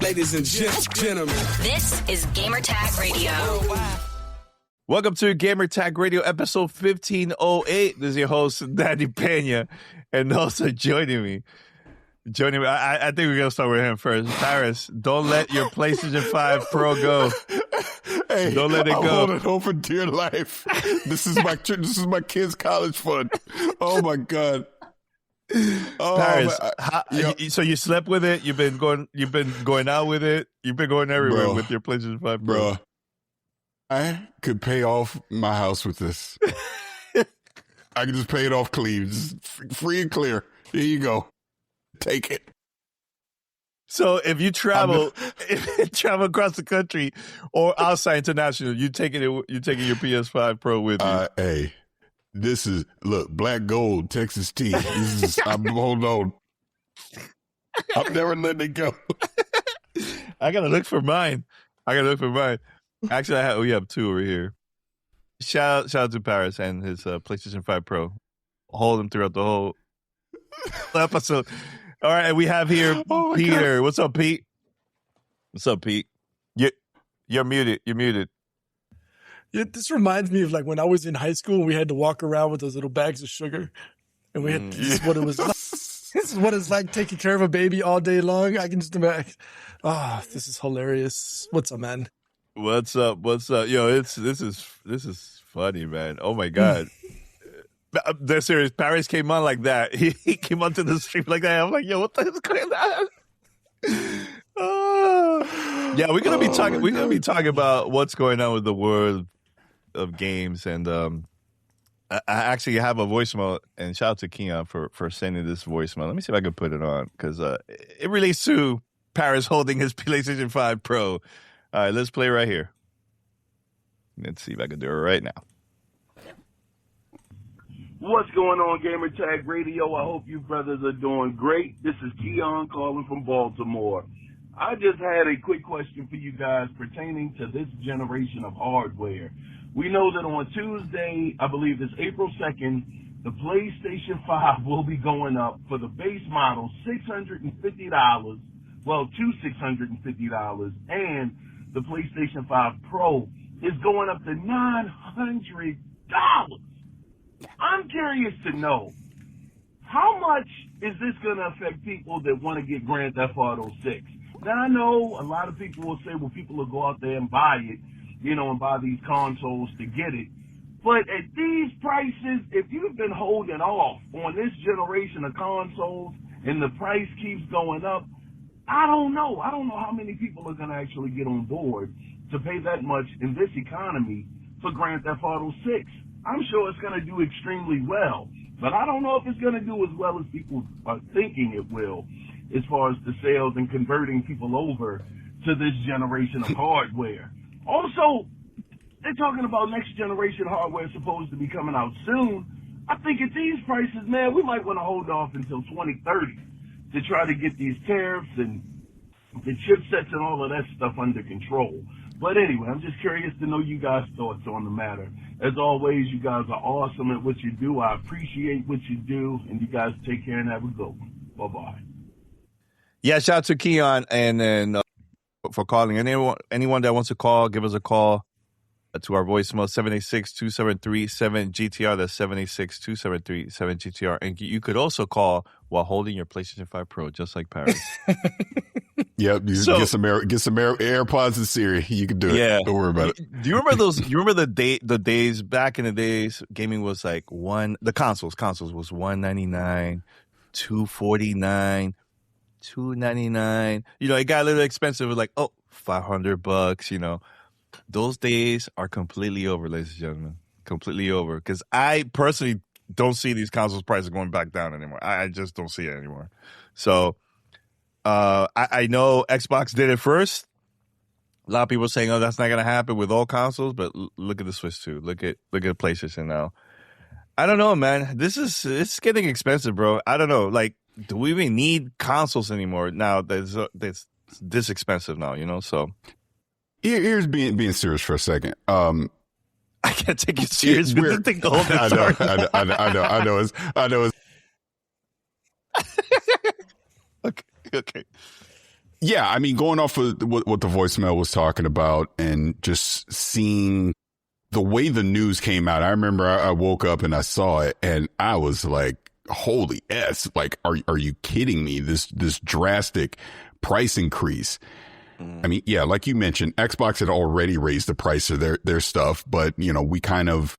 Ladies and gentlemen, this is Gamertag Radio. Welcome to Gamertag Radio, episode 1508. This is your host, Danny Pena, and also joining me. I think we're going to start with him first. Paris, don't let your PlayStation 5 Pro go. Hey, don't let it go. Hold it home for dear life. This is my kid's college fund. Oh my God. Oh, Paris, so you slept with it? You've been going out with it? You've been going everywhere with your PlayStation 5 Pro? Bro, I could pay off my house with this. I could just pay it off clean. Just free and clear. Here you go. Take it. So if you travel across the country or outside international, you're taking your PS5 Pro with you. Hey, this is black gold, Texas tea. I'm holding on. I'm never letting it go. I gotta look for mine. Actually, we have two over here. Shout out to Paris and his PlayStation 5 Pro. Hold him throughout the whole episode. All right, and we have here Peter. God. What's up, Pete? You're muted. Yeah, this reminds me of like when I was in high school and we had to walk around with those little bags of sugar. And we had this is what it was like. This is what it's like taking care of a baby all day long. I can just imagine. Oh, this is hilarious. What's up, man? What's up? Yo, this is funny, man. Oh my God. They're serious. Paris came on like that. He came onto the stream like that. I'm like, yo, what the hell's going on? Yeah, we're gonna be talking. We're gonna be talking about what's going on with the world of games, and I actually have a voicemail. And shout out to Keon for sending this voicemail. Let me see if I can put it on because it relates to Paris holding his PlayStation 5 Pro. All right, let's play right here. Let's see if I can do it right now. What's going on, Gamertag Radio? I hope you brothers are doing great. This is Keon calling from Baltimore. I just had a quick question for you guys pertaining to this generation of hardware. We know that on Tuesday, I believe it's April 2nd, the PlayStation 5 will be going up for the base model $650, well, to $650, and the PlayStation 5 Pro is going up to $900. I'm curious to know, how much is this going to affect people that want to get Grand Theft Auto 6? Now, I know a lot of people will say, well, people will go out there and buy it, and buy these consoles to get it. But at these prices, if you've been holding off on this generation of consoles and the price keeps going up, I don't know. I don't know how many people are going to actually get on board to pay that much in this economy for Grand Theft Auto 6. I'm sure it's going to do extremely well, but I don't know if it's going to do as well as people are thinking it will as far as the sales and converting people over to this generation of hardware. Also, they're talking about next generation hardware supposed to be coming out soon. I think at these prices, man, we might want to hold off until 2030 to try to get these tariffs and the chipsets and all of that stuff under control. But anyway, I'm just curious to know you guys' thoughts on the matter. As always, you guys are awesome at what you do. I appreciate what you do, and you guys take care and have a good one. Bye-bye. Yeah, shout out to Keon and then for calling. Anyone that wants to call, give us a call to our voicemail, 786-273-7GTR. That's 786-273-7GTR. And you could also call while holding your PlayStation 5 Pro, just like Paris. Yep, get some AirPods and Siri. You can do it. Yeah. Don't worry about it. Do you remember those? You remember the days back in the days? Gaming was like the consoles was $199, $249, $299. It got a little expensive. It was like $500. Those days are completely over, ladies and gentlemen. Completely over. Because I personally don't see these consoles prices going back down anymore. I just don't see it anymore. So. I know Xbox did it first. A lot of people are saying, that's not going to happen with all consoles, but look at the Switch 2. Look at PlayStation now. I don't know, man. It's getting expensive, bro. I don't know. Like, do we even need consoles anymore now? That's this expensive now, so. Here's being serious for a second. I can't take you serious with the thing the whole I know. Okay. Yeah, I mean, going off of what the voicemail was talking about and just seeing the way the news came out, I remember I woke up and I saw it and I was like, holy S, like, are you kidding me? This drastic price increase. I mean, yeah, like you mentioned, Xbox had already raised the price of their stuff, but, you know, we kind of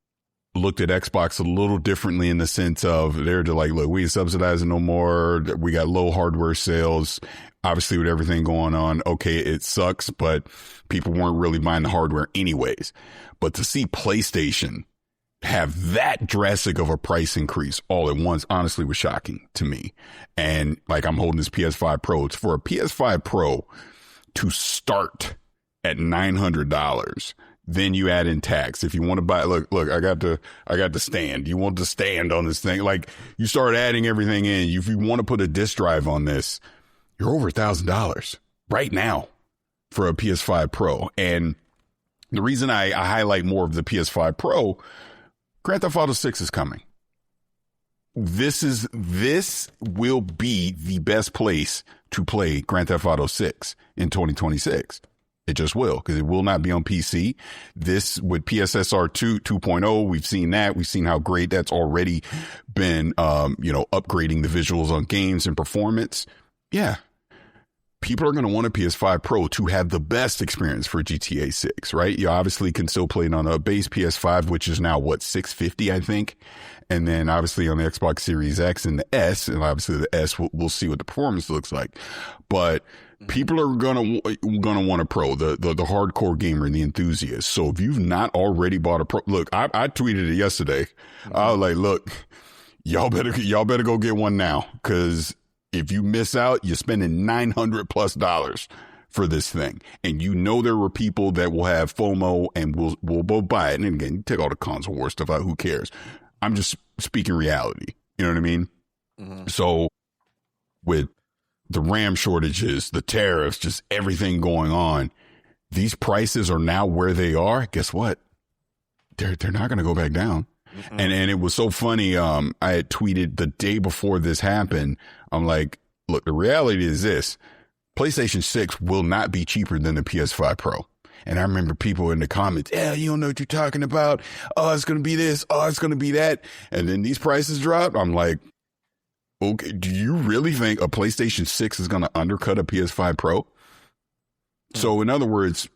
looked at Xbox a little differently in the sense of they're like, look, we ain't subsidizing no more. We got low hardware sales. Obviously, with everything going on, okay, it sucks, but people weren't really buying the hardware anyways. But to see PlayStation have that drastic of a price increase all at once, honestly, was shocking to me. And like, I'm holding this PS5 Pro. It's for a PS5 Pro to start at $900. Then you add in tax. If you want to buy, look, I got the stand. You want the stand on this thing. Like, you start adding everything in. If you want to put a disk drive on this, you're over $1,000 right now for a PS5 Pro. And the reason I highlight more of the PS5 Pro, Grand Theft Auto 6 is coming. This will be the best place to play Grand Theft Auto 6 in 2026. It just will, because it will not be on PC. This with PSSR 2.0, we've seen that. We've seen how great that's already been, upgrading the visuals on games and performance. Yeah. People are going to want a PS5 Pro to have the best experience for GTA 6, right? You obviously can still play it on a base PS5, which is now, $650, I think. And then obviously on the Xbox Series X and the S, and obviously the S, we'll see what the performance looks like. But people are gonna want a Pro, the hardcore gamer, the enthusiast. So if you've not already bought a Pro, look, I tweeted it yesterday. I was like, look, y'all better go get one now, because if you miss out, you're spending $900+ for this thing. And you know there were people that will have FOMO and will buy it. And again, you take all the console war stuff out, who cares? I'm just speaking reality. You know what I mean? Mm-hmm. So with the RAM shortages, the tariffs, just everything going on, these prices are now where they are. Guess what? They're not going to go back down. Mm-hmm. And it was so funny. I had tweeted the day before this happened. I'm like, look, the reality is this: PlayStation 6 will not be cheaper than the PS5 Pro. And I remember people in the comments, yeah, you don't know what you're talking about. Oh, it's going to be this. Oh, it's going to be that. And then these prices drop. I'm like, okay, do you really think a PlayStation 6 is going to undercut a PS5 Pro? So in other words,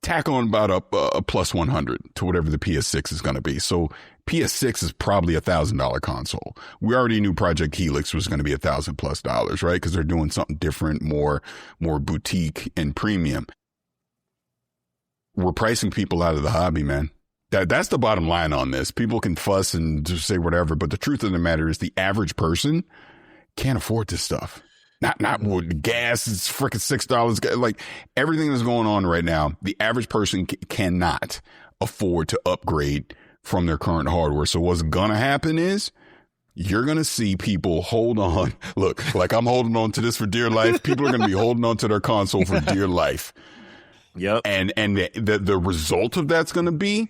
tack on about a plus 100 to whatever the PS6 is going to be. So PS6 is probably $1,000 console. We already knew Project Helix was going to be $1,000+, right? Because they're doing something different, more boutique and premium. We're pricing people out of the hobby, man. That's the bottom line on this. People can fuss and just say whatever, but the truth of the matter is the average person can't afford this stuff. Not with gas is freaking $6. Like, everything that's going on right now, the average person cannot afford to upgrade from their current hardware. So what's going to happen is you're going to see people hold on. Look, like I'm holding on to this for dear life. People are going to be holding on to their console for dear life. Yep. And the result of that's going to be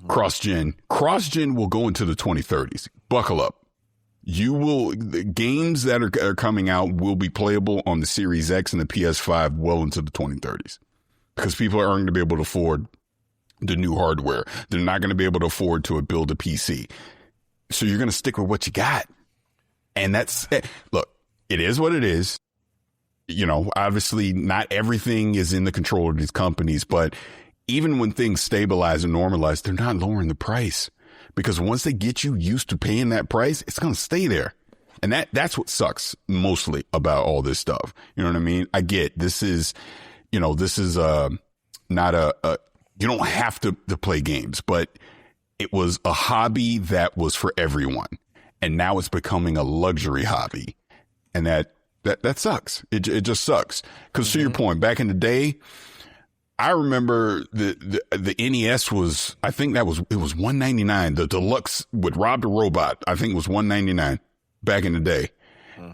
cross-gen. Cross-gen will go into the 2030s. Buckle up. The games that are coming out will be playable on the Series X and the PS5 well into the 2030s, because people are going to be able to afford the new hardware. They're not going to be able to afford to build a PC. So you're going to stick with what you got. And look, it is what it is. You know, obviously not everything is in the control of these companies, but even when things stabilize and normalize, they're not lowering the price. Because once they get you used to paying that price, it's going to stay there. And that's what sucks mostly about all this stuff. You know what I mean? I get this is not you don't have to play games, but it was a hobby that was for everyone. And now it's becoming a luxury hobby. And that sucks. It just sucks. Because to your point, back in the day, I remember the NES was, I think it was $199. The deluxe with Rob the Robot, I think it was $199 back in the day.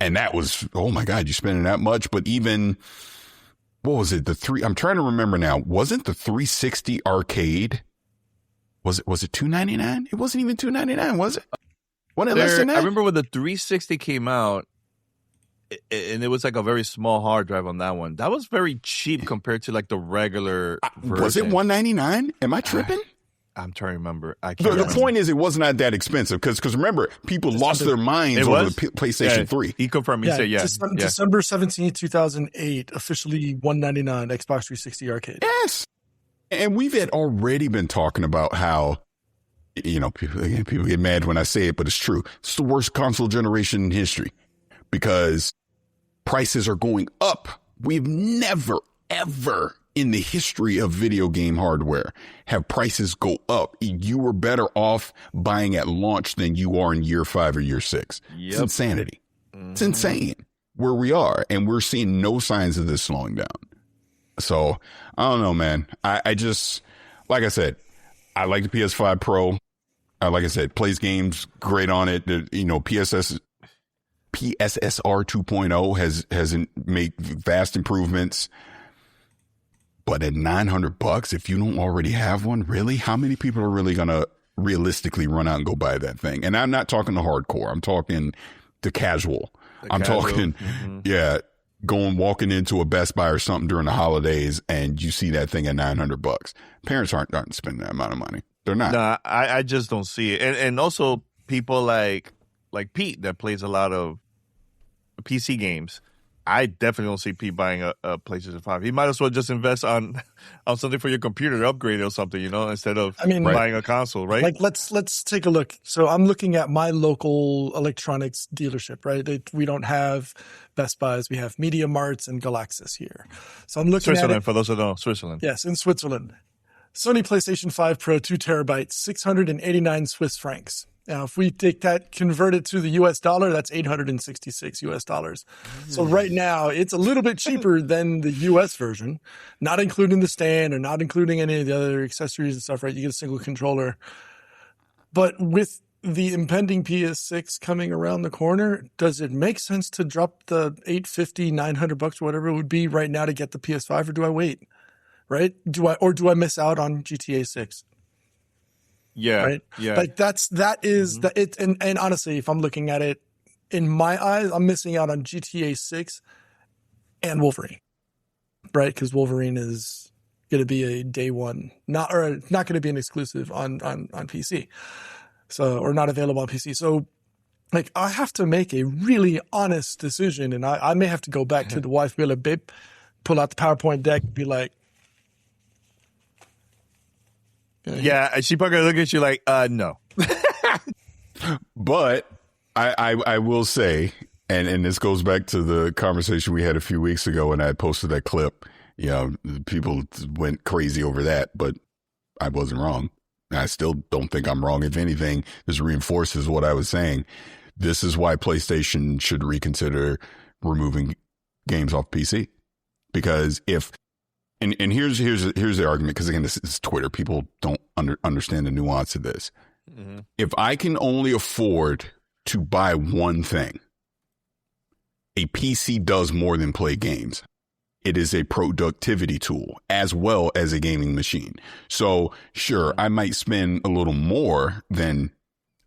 And that was, oh my God, you're spending that much. But even, what was it? I'm trying to remember now. Wasn't the 360 arcade? Was it $299? It wasn't even $299, was it? Wasn't it less than that? I remember when the 360 came out, and it was like a very small hard drive on that one. That was very cheap compared to like the regular version. Was it $199? Am I tripping? I'm trying to remember. I can't The point is, it was not that expensive because remember, people lost their minds over the PlayStation 3. He confirmed. He said, December 17th, 2008, officially $199 Xbox 360 arcade. Yes. And we've had already been talking about how, people get mad when I say it, but it's true. It's the worst console generation in history because prices are going up. We've never, ever in the history of video game hardware have prices go up. You were better off buying at launch than you are in year 5 or year 6. It's insanity. It's insane where we are. And we're seeing no signs of this slowing down. So I don't know, man. I just, like I said, I like the PS5 Pro. Like I said, plays games great on it. PSSR 2.0 has made vast improvements. But at $900, if you don't already have one, really, how many people are really going to realistically run out and go buy that thing? And I'm not talking the hardcore. I'm talking the casual. Talking, walking into a Best Buy or something during the holidays and you see that thing at $900. Parents aren't spending that amount of money. They're not. Nah, I just don't see it. And also people like Pete that plays a lot of PC games. I definitely don't see Pete buying a PlayStation 5. He might as well just invest on something for your computer to upgrade it or something, instead of buying a console, right? Like let's take a look. So I'm looking at my local electronics dealership, right? We don't have Best Buys. We have Media Marts and Galaxus here. So I'm looking Switzerland, at it. For those who don't know, Switzerland. Yes, in Switzerland. Sony PlayStation 5 Pro 2 terabytes, 689 Swiss francs. Now, if we take that, convert it to the US dollar, that's 866 US dollars. So right now, it's a little bit cheaper than the US version, not including the stand or not including any of the other accessories and stuff, right? You get a single controller. But with the impending PS6 coming around the corner, does it make sense to drop the $850, $900, whatever it would be right now to get the PS5, or do I wait? Right? Do I miss out on GTA 6? Yeah. Right. Yeah. Like that is it. And honestly, if I'm looking at it in my eyes, I'm missing out on GTA 6 and Wolverine, right? Because Wolverine is going to be a day one, not going to be an exclusive on PC. So, or not available on PC. So like I have to make a really honest decision, and I may have to go back to the wife, be like, babe, pull out the PowerPoint deck, be like, yeah, she probably look at you like, no. But I will say, and this goes back to the conversation we had a few weeks ago when I posted that clip. People went crazy over that, but I wasn't wrong. I still don't think I'm wrong. If anything, this reinforces what I was saying. This is why PlayStation should reconsider removing games off PC. Because And here's the argument, because again, this is Twitter. People don't understand the nuance of this. Mm-hmm. If I can only afford to buy one thing, a PC does more than play games. It is a productivity tool as well as a gaming machine. So sure, I might spend a little more than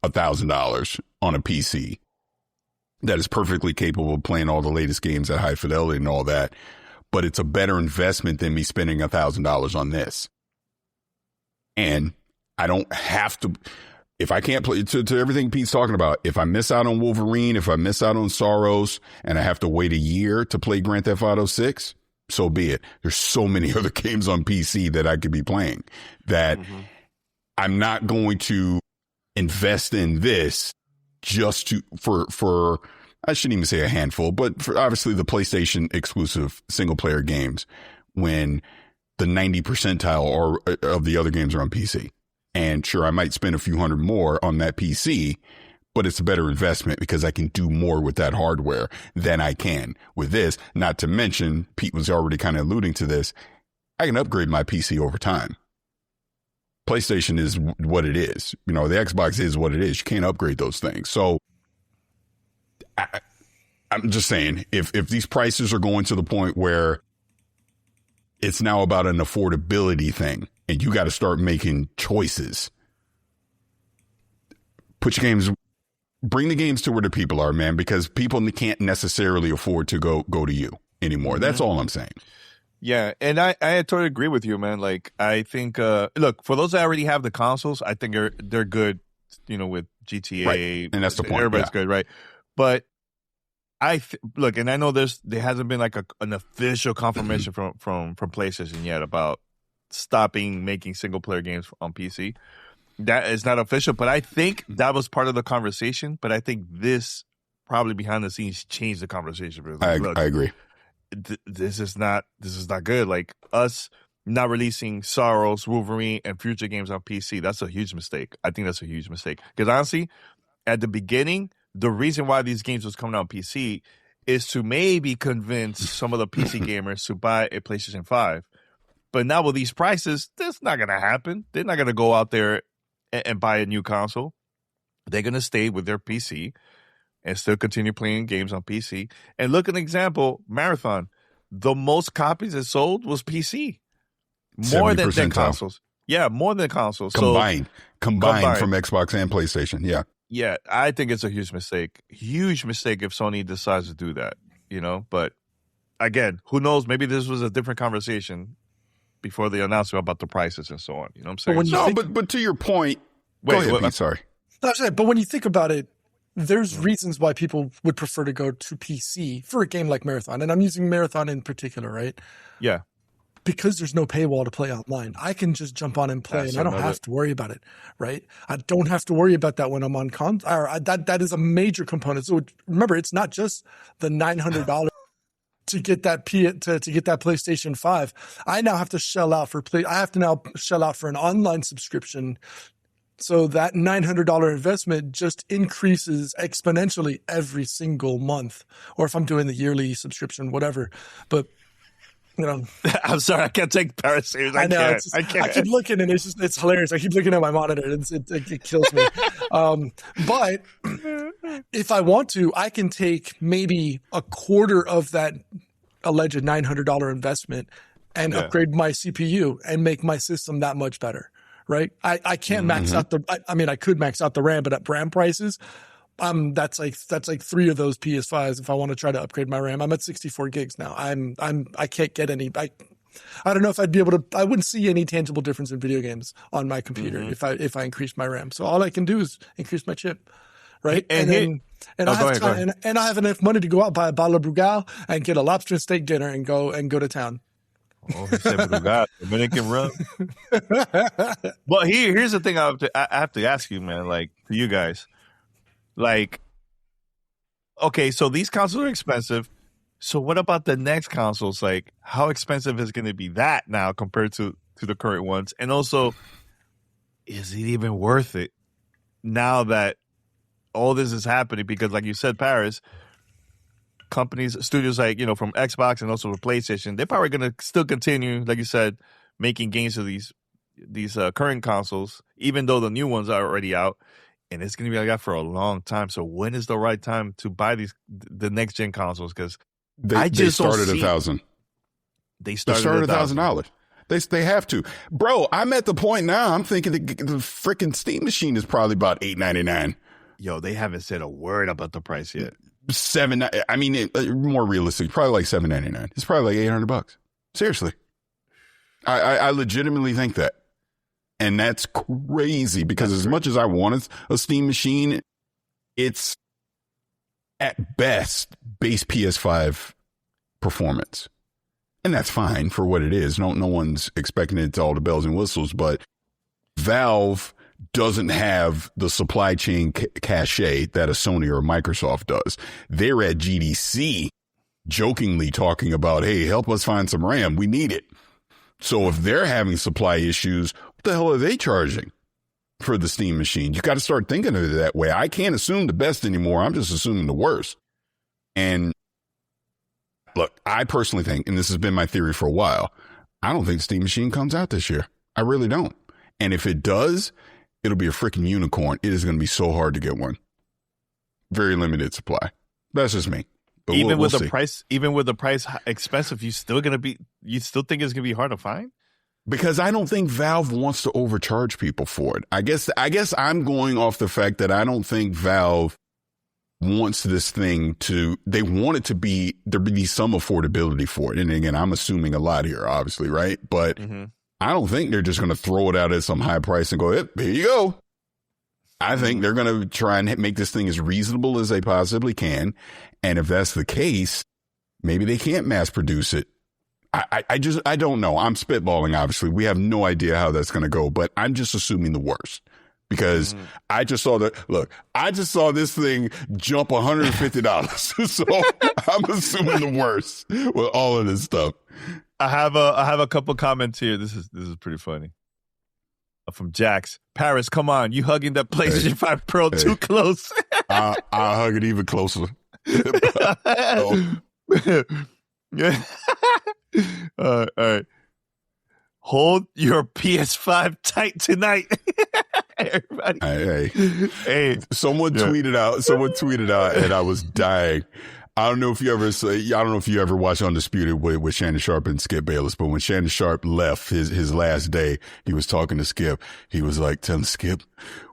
$1,000 on a PC that is perfectly capable of playing all the latest games at high fidelity and all that. But it's a better investment than me spending $1,000 on this. And I don't have to, if I can't play to everything Pete's talking about, if I miss out on Wolverine, if I miss out on Soros, and I have to wait a year to play Grand Theft Auto 6, so be it. There's so many other games on PC that I could be playing that I'm not going to invest in this just for I shouldn't even say a handful, but for obviously the PlayStation exclusive single player games when the 90 percentile of the other games are on PC. And sure, I might spend a few hundred more on that PC, but it's a better investment because I can do more with that hardware than I can with this. Not to mention, Pete was already kind of alluding to this, I can upgrade my PC over time. PlayStation is what it is. The Xbox is what it is. You can't upgrade those things. So I'm just saying, if these prices are going to the point where it's now about an affordability thing and you got to start making choices, put your games bring the games to where the people are, man, because people can't necessarily afford to go to you anymore. That's all I'm saying. Yeah, and I totally agree with you, man. Like, I think, look, for those that already have the consoles, I think they're good, with GTA. Right. And that's the point. Everybody's good, right? But look, and I know there hasn't been like an official confirmation from PlayStation yet about stopping making single player games on PC. That is not official, but I think that was part of the conversation. But I think this probably behind the scenes changed the conversation. I agree. This is not good. Like, us not releasing Sorrows, Wolverine, and future games on PC, that's a huge mistake. I think that's a huge mistake. Because honestly, at the beginning, the reason why these games was coming out on PC is to maybe convince some of the PC gamers to buy a PlayStation 5. But now with these prices, that's not going to happen. They're not going to go out there and buy a new console. They're going to stay with their PC and still continue playing games on PC. And look at an example, Marathon. The most copies it sold was PC. More than consoles. Yeah, more than consoles. Combined from Xbox and PlayStation, yeah. Yeah, I think it's a huge mistake. Huge mistake if Sony decides to do that, But, again, who knows? Maybe this was a different conversation before the announcement about the prices and so on. You know what I'm saying? But to your point... Go ahead, Pete, sorry. But when you think about it, there's reasons why people would prefer to go to PC for a game like Marathon. And I'm using Marathon in particular, right? Yeah. Because there's no paywall to play online. I can just jump on and play, and I don't have to worry about it, right? I don't have to worry about that when I'm on that is a major component. So remember, it's not just the $900 to get that to get that PlayStation 5. I now have to shell out for an online subscription. So that $900 investment just increases exponentially every single month, or if I'm doing the yearly subscription, whatever. But I'm sorry, I can't take Paris seriously. I can't. I keep looking, and it's hilarious. I keep looking at my monitor, and it kills me. But if I want to, I can take maybe a quarter of that alleged $900 investment and upgrade my CPU and make my system that much better. Right? I can't max out I could max out the RAM, but at RAM prices, that's like 3 of those PS5s if I want to try to upgrade my RAM. I'm at 64 gigs now. I can't get any. I don't know if I'd be able to. I wouldn't see any tangible difference in video games on my computer if I increase my RAM. So all I can do is increase my chip, right? And I have enough money to go out, buy a bottle of Brugal and get a lobster and steak dinner and go to town. Oh, he said Brugal, Dominican rum. Well, here's the thing I have to ask you, man. Like, for you guys. Like, okay, so these consoles are expensive. So what about the next consoles? Like, how expensive is going to be that now compared to the current ones? And also, is it even worth it now that all this is happening? Because like you said, Paris, studios like, from Xbox and also for PlayStation, they're probably going to still continue, like you said, making games of these current consoles, even though the new ones are already out. And it's going to be like that for a long time. So when is the right time to buy the next gen consoles? Because they started $1,000. They started $1,000. They have to, bro. I'm at the point now. I'm thinking the freaking Steam machine is probably about $8.99. Yo, they haven't said a word about the price yet. More realistic, probably like $7.99. It's probably like $800. Seriously, I legitimately think that. And that's crazy because as much as I wanted a Steam machine, it's at best base PS5 performance. And that's fine for what it is. No one's expecting it to all the bells and whistles, but Valve doesn't have the supply chain cachet that a Sony or a Microsoft does. They're at GDC jokingly talking about, hey, help us find some RAM. We need it. So if they're having supply issues, what the hell are they charging for the Steam machine? You got to start thinking of it that way. I can't assume the best anymore. I'm just assuming the worst. And look, I personally think, and this has been my theory for a while, I don't think the Steam machine comes out this year. I really don't. And if it does, it'll be a freaking unicorn. It is going to be so hard to get one. Very limited supply. That's just me. But even with the price expensive, you still think it's gonna be hard to find? Because I don't think Valve wants to overcharge people for it. I guess I'm going off the fact that I don't think Valve wants this thing they want it to be, there be some affordability for it. And again, I'm assuming a lot here, obviously, right? But I don't think they're just going to throw it out at some high price and go, yep, here you go. I think they're going to try and make this thing as reasonable as they possibly can. And if that's the case, maybe they can't mass produce it. I don't know. I'm spitballing, obviously. We have no idea how that's going to go, but I'm just assuming the worst because I just saw this thing jump $150. So I'm assuming the worst with all of this stuff. I have a couple comments here. This is pretty funny. From Jax. Paris, come on. You hugging that PlayStation 5 Pro too close. I'll hug it even closer. All right. Hold your PS5 tight tonight. Everybody. Hey. Someone tweeted out and I was dying. I don't know if you ever watched Undisputed with Shannon Sharp and Skip Bayless, but when Shannon Sharp left his last day, he was talking to Skip. He was like, telling Skip,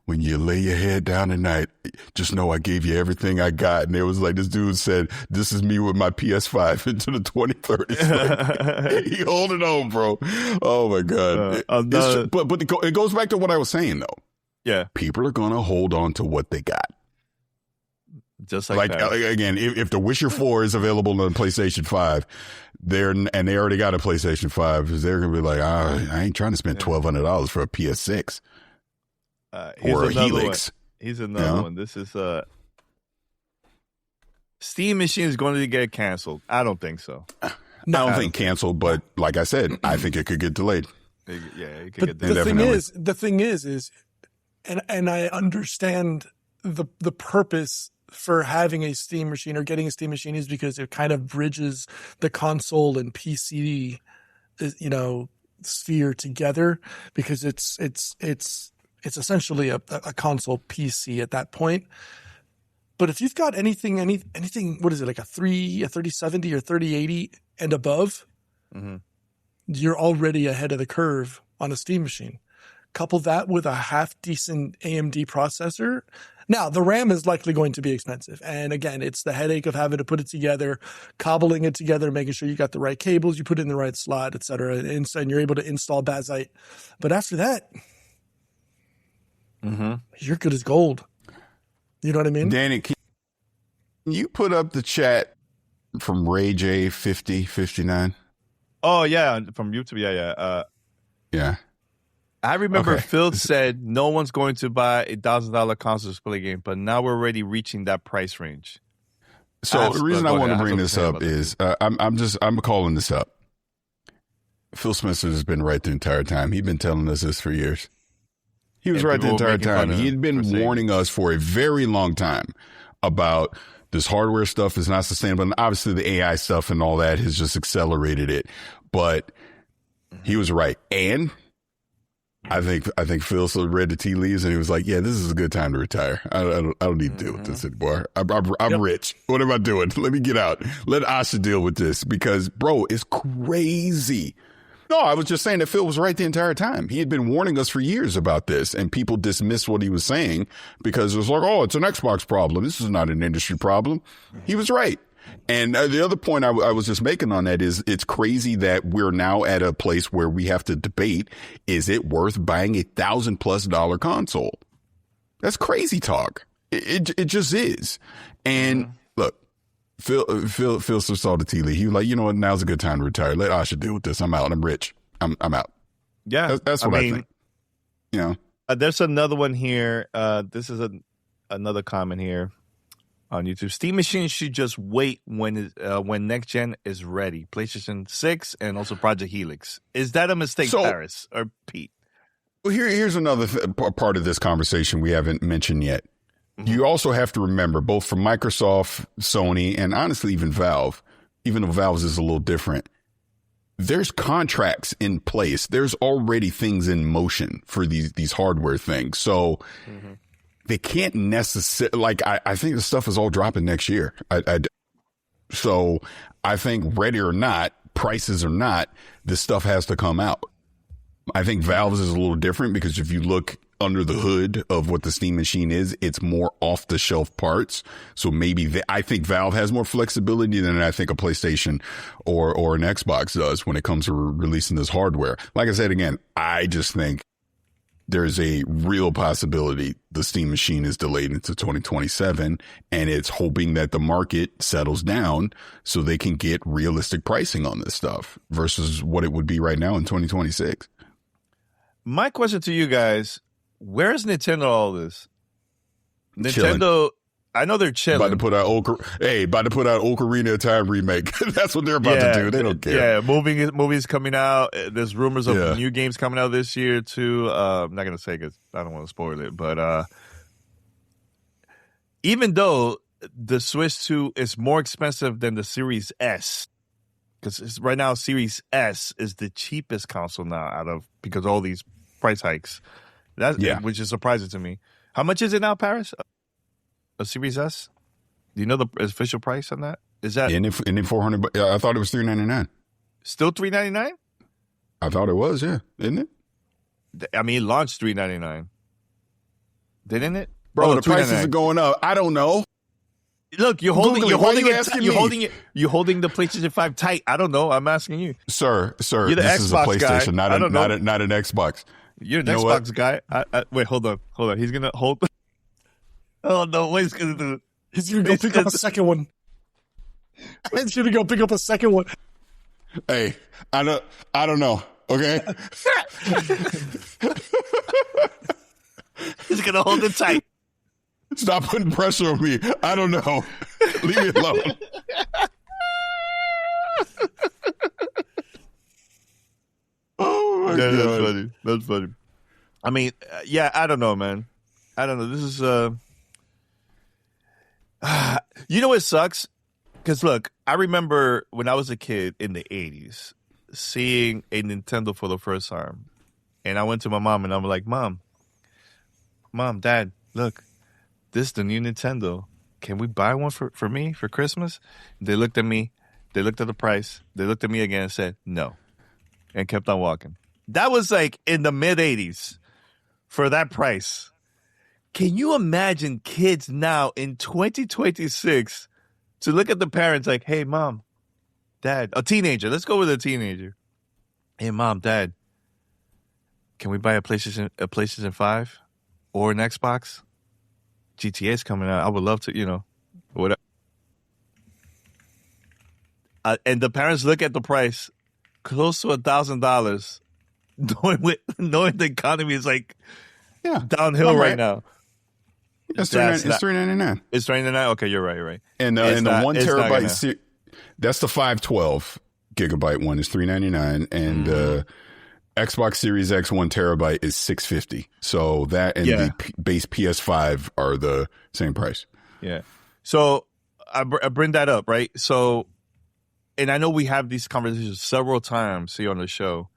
when you lay your head down tonight, just know I gave you everything I got. And it was like, this dude said, this is me with my PS5 into the 2030s. Like, he holding on, bro. Oh my God. But it goes back to what I was saying though. Yeah. People are going to hold on to what they got. Just like that. Again, if the Witcher 4 is available on PlayStation 5, they already got a PlayStation 5, they're going to be like, I ain't trying to spend $1,200 for a PS6 or a Helix. Here's another one. This is Steam Machine is going to get canceled. I don't think so. No, I don't think canceled, but like I said, I think it could get delayed. It could get delayed. The thing is, and I understand the purpose for having a Steam machine or getting a Steam machine is because it kind of bridges the console and PC, sphere together, because it's essentially a console PC at that point. But if you've got anything, what is it, like a 3070 or 3080 and above, you're already ahead of the curve on a Steam machine. Couple that with a half decent AMD processor. Now, the RAM is likely going to be expensive. And again, it's the headache of having to put it together, cobbling it together, making sure you got the right cables, you put it in the right slot, et cetera, and you're able to install Bazite. But after that, you're good as gold. You know what I mean? Danny, can you put up the chat from Ray J 5059? Oh, yeah, from YouTube. Yeah. Yeah. I remember Phil said no one's going to buy $1,000 console display game, but now we're already reaching that price range. So the reason I want to bring this up is I'm calling this up. Phil Spencer has been right the entire time. He's been telling us this for years. He was right the entire time. He'd been warning us for a very long time about this hardware stuff is not sustainable. And obviously the AI stuff and all that has just accelerated it. But he was right. And I think Phil read the tea leaves and he was like, yeah, this is a good time to retire. I don't need to deal with this anymore. I'm rich. What am I doing? Let me get out. Let Asha deal with this because, bro, it's crazy. No, I was just saying that Phil was right the entire time. He had been warning us for years about this and people dismissed what he was saying because it was like, oh, it's an Xbox problem. This is not an industry problem. He was right. And the other point I was just making on that is it's crazy that we're now at a place where we have to debate, is it worth buying $1,000+ console? That's crazy talk. It just is. And look, Phil saw the tea leaf. He was like, you know what? Now's a good time to retire. Let Asha deal with this. I'm out. I'm rich. I'm out. Yeah. That's what I think. You know, there's another one here. This is another comment here on YouTube. Steam Machine should just wait when next gen is ready. PlayStation 6 and also Project Helix. Is that a mistake, Paris or Pete? Well, here's another part of this conversation we haven't mentioned yet. You also have to remember, both from Microsoft, Sony, and honestly even Valve, even though Valve's is a little different, there's contracts in place. There's already things in motion for these hardware things. So they can't necessarily, I think the stuff is all dropping next year. So I think ready or not, prices or not, this stuff has to come out. I think Valve's is a little different because if you look under the hood of what the Steam machine is. It's more off the shelf parts. So maybe I think Valve has more flexibility than I think a PlayStation or an Xbox does when it comes to releasing this hardware. Like I said, again, I just think there's a real possibility the Steam machine is delayed into 2027, and it's hoping that the market settles down so they can get realistic pricing on this stuff versus what it would be right now in 2026. My question to you guys, where's Nintendo all this? Nintendo, Chilling. I know they're chilling. About to put out Ocarina of Time remake. That's what they're about to do. They don't care. Yeah, movies coming out. There's rumors of new games coming out this year too. I'm not going to say because I don't want to spoil it. But even though the Switch 2 is more expensive than the Series S, because right now Series S is the cheapest console now because of all these price hikes. Which is surprising to me. How much is it now, Paris? A Series S? Do you know the official price on that? Is that in $400? I thought it was $399. Still $399? I thought it was, yeah, isn't it? I mean, it launched $399, didn't it, bro? The prices are going up. I don't know. Look, you're holding the PlayStation 5 tight. I don't know. I'm asking you, sir. You're the this is a Xbox PlayStation, guy. not an Xbox. You're an Xbox guy. Wait, hold on. He's gonna hold. Oh no! What he's gonna do? He's gonna go pick up a second one. He's gonna go pick up a second one. Hey, I don't know. Okay. He's gonna hold it tight. Stop putting pressure on me. I don't know. Leave me alone. Oh my God. That's funny. I mean, I don't know, man. I don't know. This is you know what sucks? Because look, I remember when I was a kid in the 80s seeing a Nintendo for the first time. And I went to my mom and I'm like, Mom, Dad, look, this is the new Nintendo. Can we buy one for me for Christmas? They looked at me. They looked at the price. They looked at me again and said, no. And kept on walking. That was like in the mid 80s for that price. Can you imagine kids now in 2026 to look at the parents like, hey, Mom, Dad, a teenager. Let's go with a teenager. Hey, Mom, Dad, can we buy a PlayStation 5 or an Xbox? GTA's coming out. I would love to, whatever. And the parents look at the price, close to $1,000, knowing the economy is like downhill right now. It's $399. It's $399. Okay, you're right. And the 1 terabyte, that's the 512 gigabyte one is $399, and Xbox Series X 1 terabyte is $650. So that and the base PS5 are the same price. Yeah. So I bring that up, right? So, and I know we have these conversations several times here on the show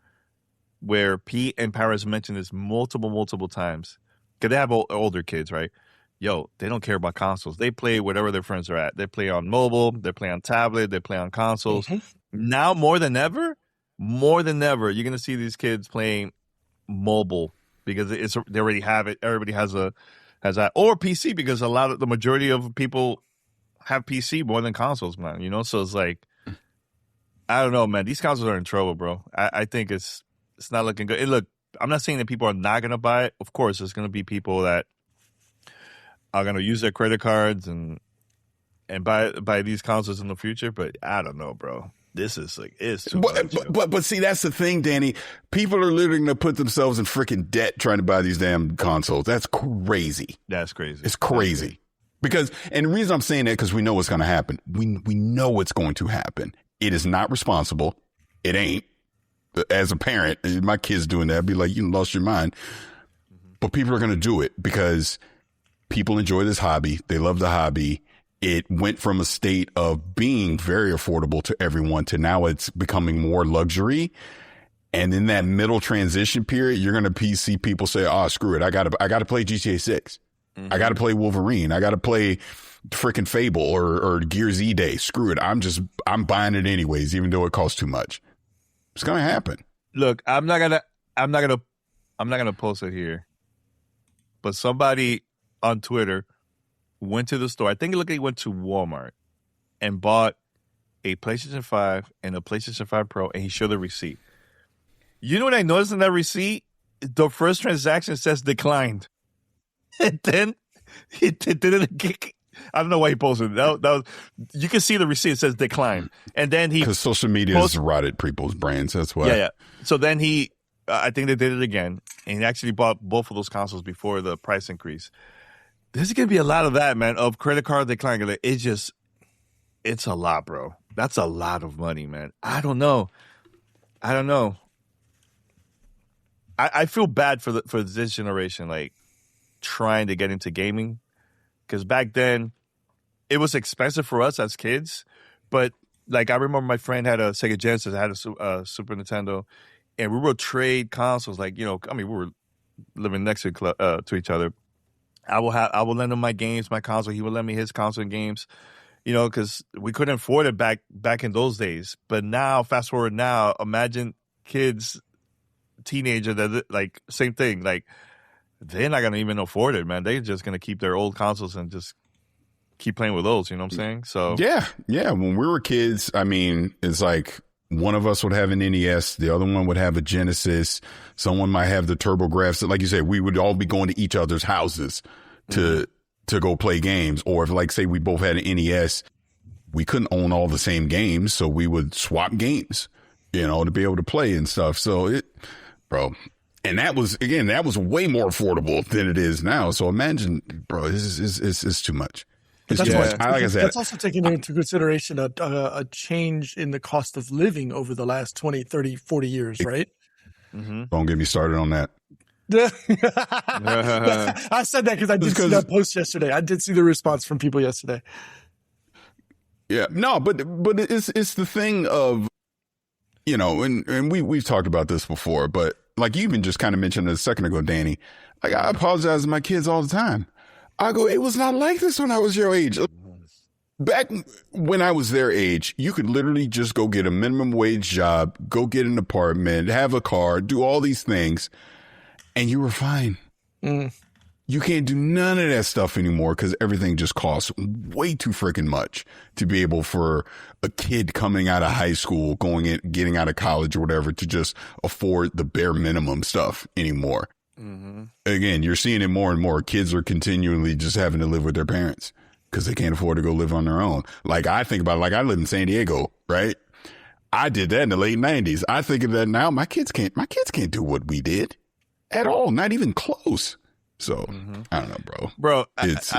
where Pete and Paris mentioned this multiple times because they have older kids, right? Yo, they don't care about consoles. They play whatever their friends are at. They play on mobile. They play on tablet. They play on consoles. Mm-hmm. Now more than ever, you're going to see these kids playing mobile because they already have it. Everybody has that, or PC because the majority of people have PC more than consoles, man. So it's like, I don't know, man. These consoles are in trouble, bro. I think it's not looking good. And look, I'm not saying that people are not going to buy it. Of course, there's going to be people that are going to use their credit cards and buy these consoles in the future. But I don't know, bro. This is like, it's too much. But see, that's the thing, Danny. People are literally going to put themselves in freaking debt trying to buy these damn consoles. That's crazy. That's crazy. It's crazy. Because, and the reason I'm saying that, because we know what's going to happen. We know what's going to happen. It is not responsible. It ain't. As a parent, my kid's doing that, I'd be like, you lost your mind. But people are going to do it because people enjoy this hobby. They love the hobby. It went from a state of being very affordable to everyone to now it's becoming more luxury. And in that middle transition period, you're going to see people say, oh, screw it. I got to play GTA 6. Mm-hmm. I got to play Wolverine. I got to play freaking Fable or Gears E-Day. Screw it. I'm buying it anyways, even though it costs too much. It's going to happen. Look, I'm not going to post it here. but somebody on Twitter went to the store. I think he went to Walmart and bought a PlayStation 5 and a PlayStation 5 Pro, and he showed the receipt. You know what I noticed in that receipt? The first transaction says declined. And then he did it again. I don't know why he posted it. That was, you can see the receipt. It says decline. And then he... Because social media has rotted people's brains. That's why. Yeah. So then he... I think they did it again. And he actually bought both of those consoles before the price increase. There's going to be a lot of that, man, of credit card decline. It's a lot, bro. That's a lot of money, man. I don't know. I feel bad for this generation, like, trying to get into gaming. Because back then, it was expensive for us as kids. But, like, I remember my friend had a Sega Genesis, I had a Super Nintendo, and we would trade consoles. Like, you know, I mean, we were living next to each other. I will lend him my games, my console. He would lend me his console and games, you know, because we couldn't afford it back in those days. But now, fast forward now, imagine kids, teenager, that like same thing. Like, they're not gonna even afford it, man. They're just gonna keep their old consoles and just keep playing with those. You know what I'm saying? So yeah. When we were kids, I mean, it's like one of us would have an NES, the other one would have a Genesis. Someone might have the TurboGrafx. Like you said, we would all be going to each other's houses to go play games. Or if, like, say we both had an NES, we couldn't own all the same games, so we would swap games, you know, to be able to play and stuff. So bro. And that was way more affordable than it is now. So imagine, bro, it's too much. It's too much. Like I said, that's also taking into consideration a change in the cost of living over the last 20, 30, 40 years, right? Mm-hmm. Don't get me started on that. I said that because I did see that post yesterday. I did see the response from people yesterday. Yeah, no, but it's the thing of, you know, and we've talked about this before, but like you even just kind of mentioned a second ago, Danny, like I apologize to my kids all the time. I go, it was not like this when I was your age. Back when I was their age, you could literally just go get a minimum wage job, go get an apartment, have a car, do all these things, and you were fine. You can't do none of that stuff anymore because everything just costs way too freaking much to be able for a kid coming out of high school, getting out of college or whatever to just afford the bare minimum stuff anymore. Mm-hmm. Again, you're seeing it more and more. Kids are continually just having to live with their parents because they can't afford to go live on their own. Like I think about it, like I live in San Diego, right? I did that in the late 90s. I think of that now. My kids can't do what we did at all. Not even close. So I don't know, bro. It's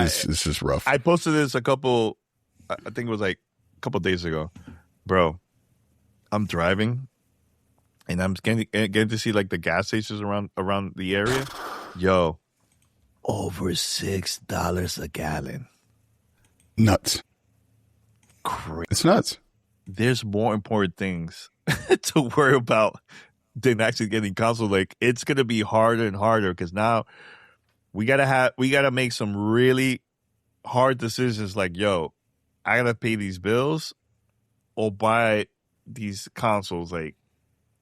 just rough. I posted this I think it was like a couple days ago, bro. I'm driving, and I'm getting to see like the gas stations around the area. Yo, over $6 a gallon. Nuts. Crazy. It's nuts. There's more important things to worry about than actually getting console. Like, it's gonna be harder and harder because now we gotta make some really hard decisions. Like, yo, I gotta pay these bills or buy these consoles. Like,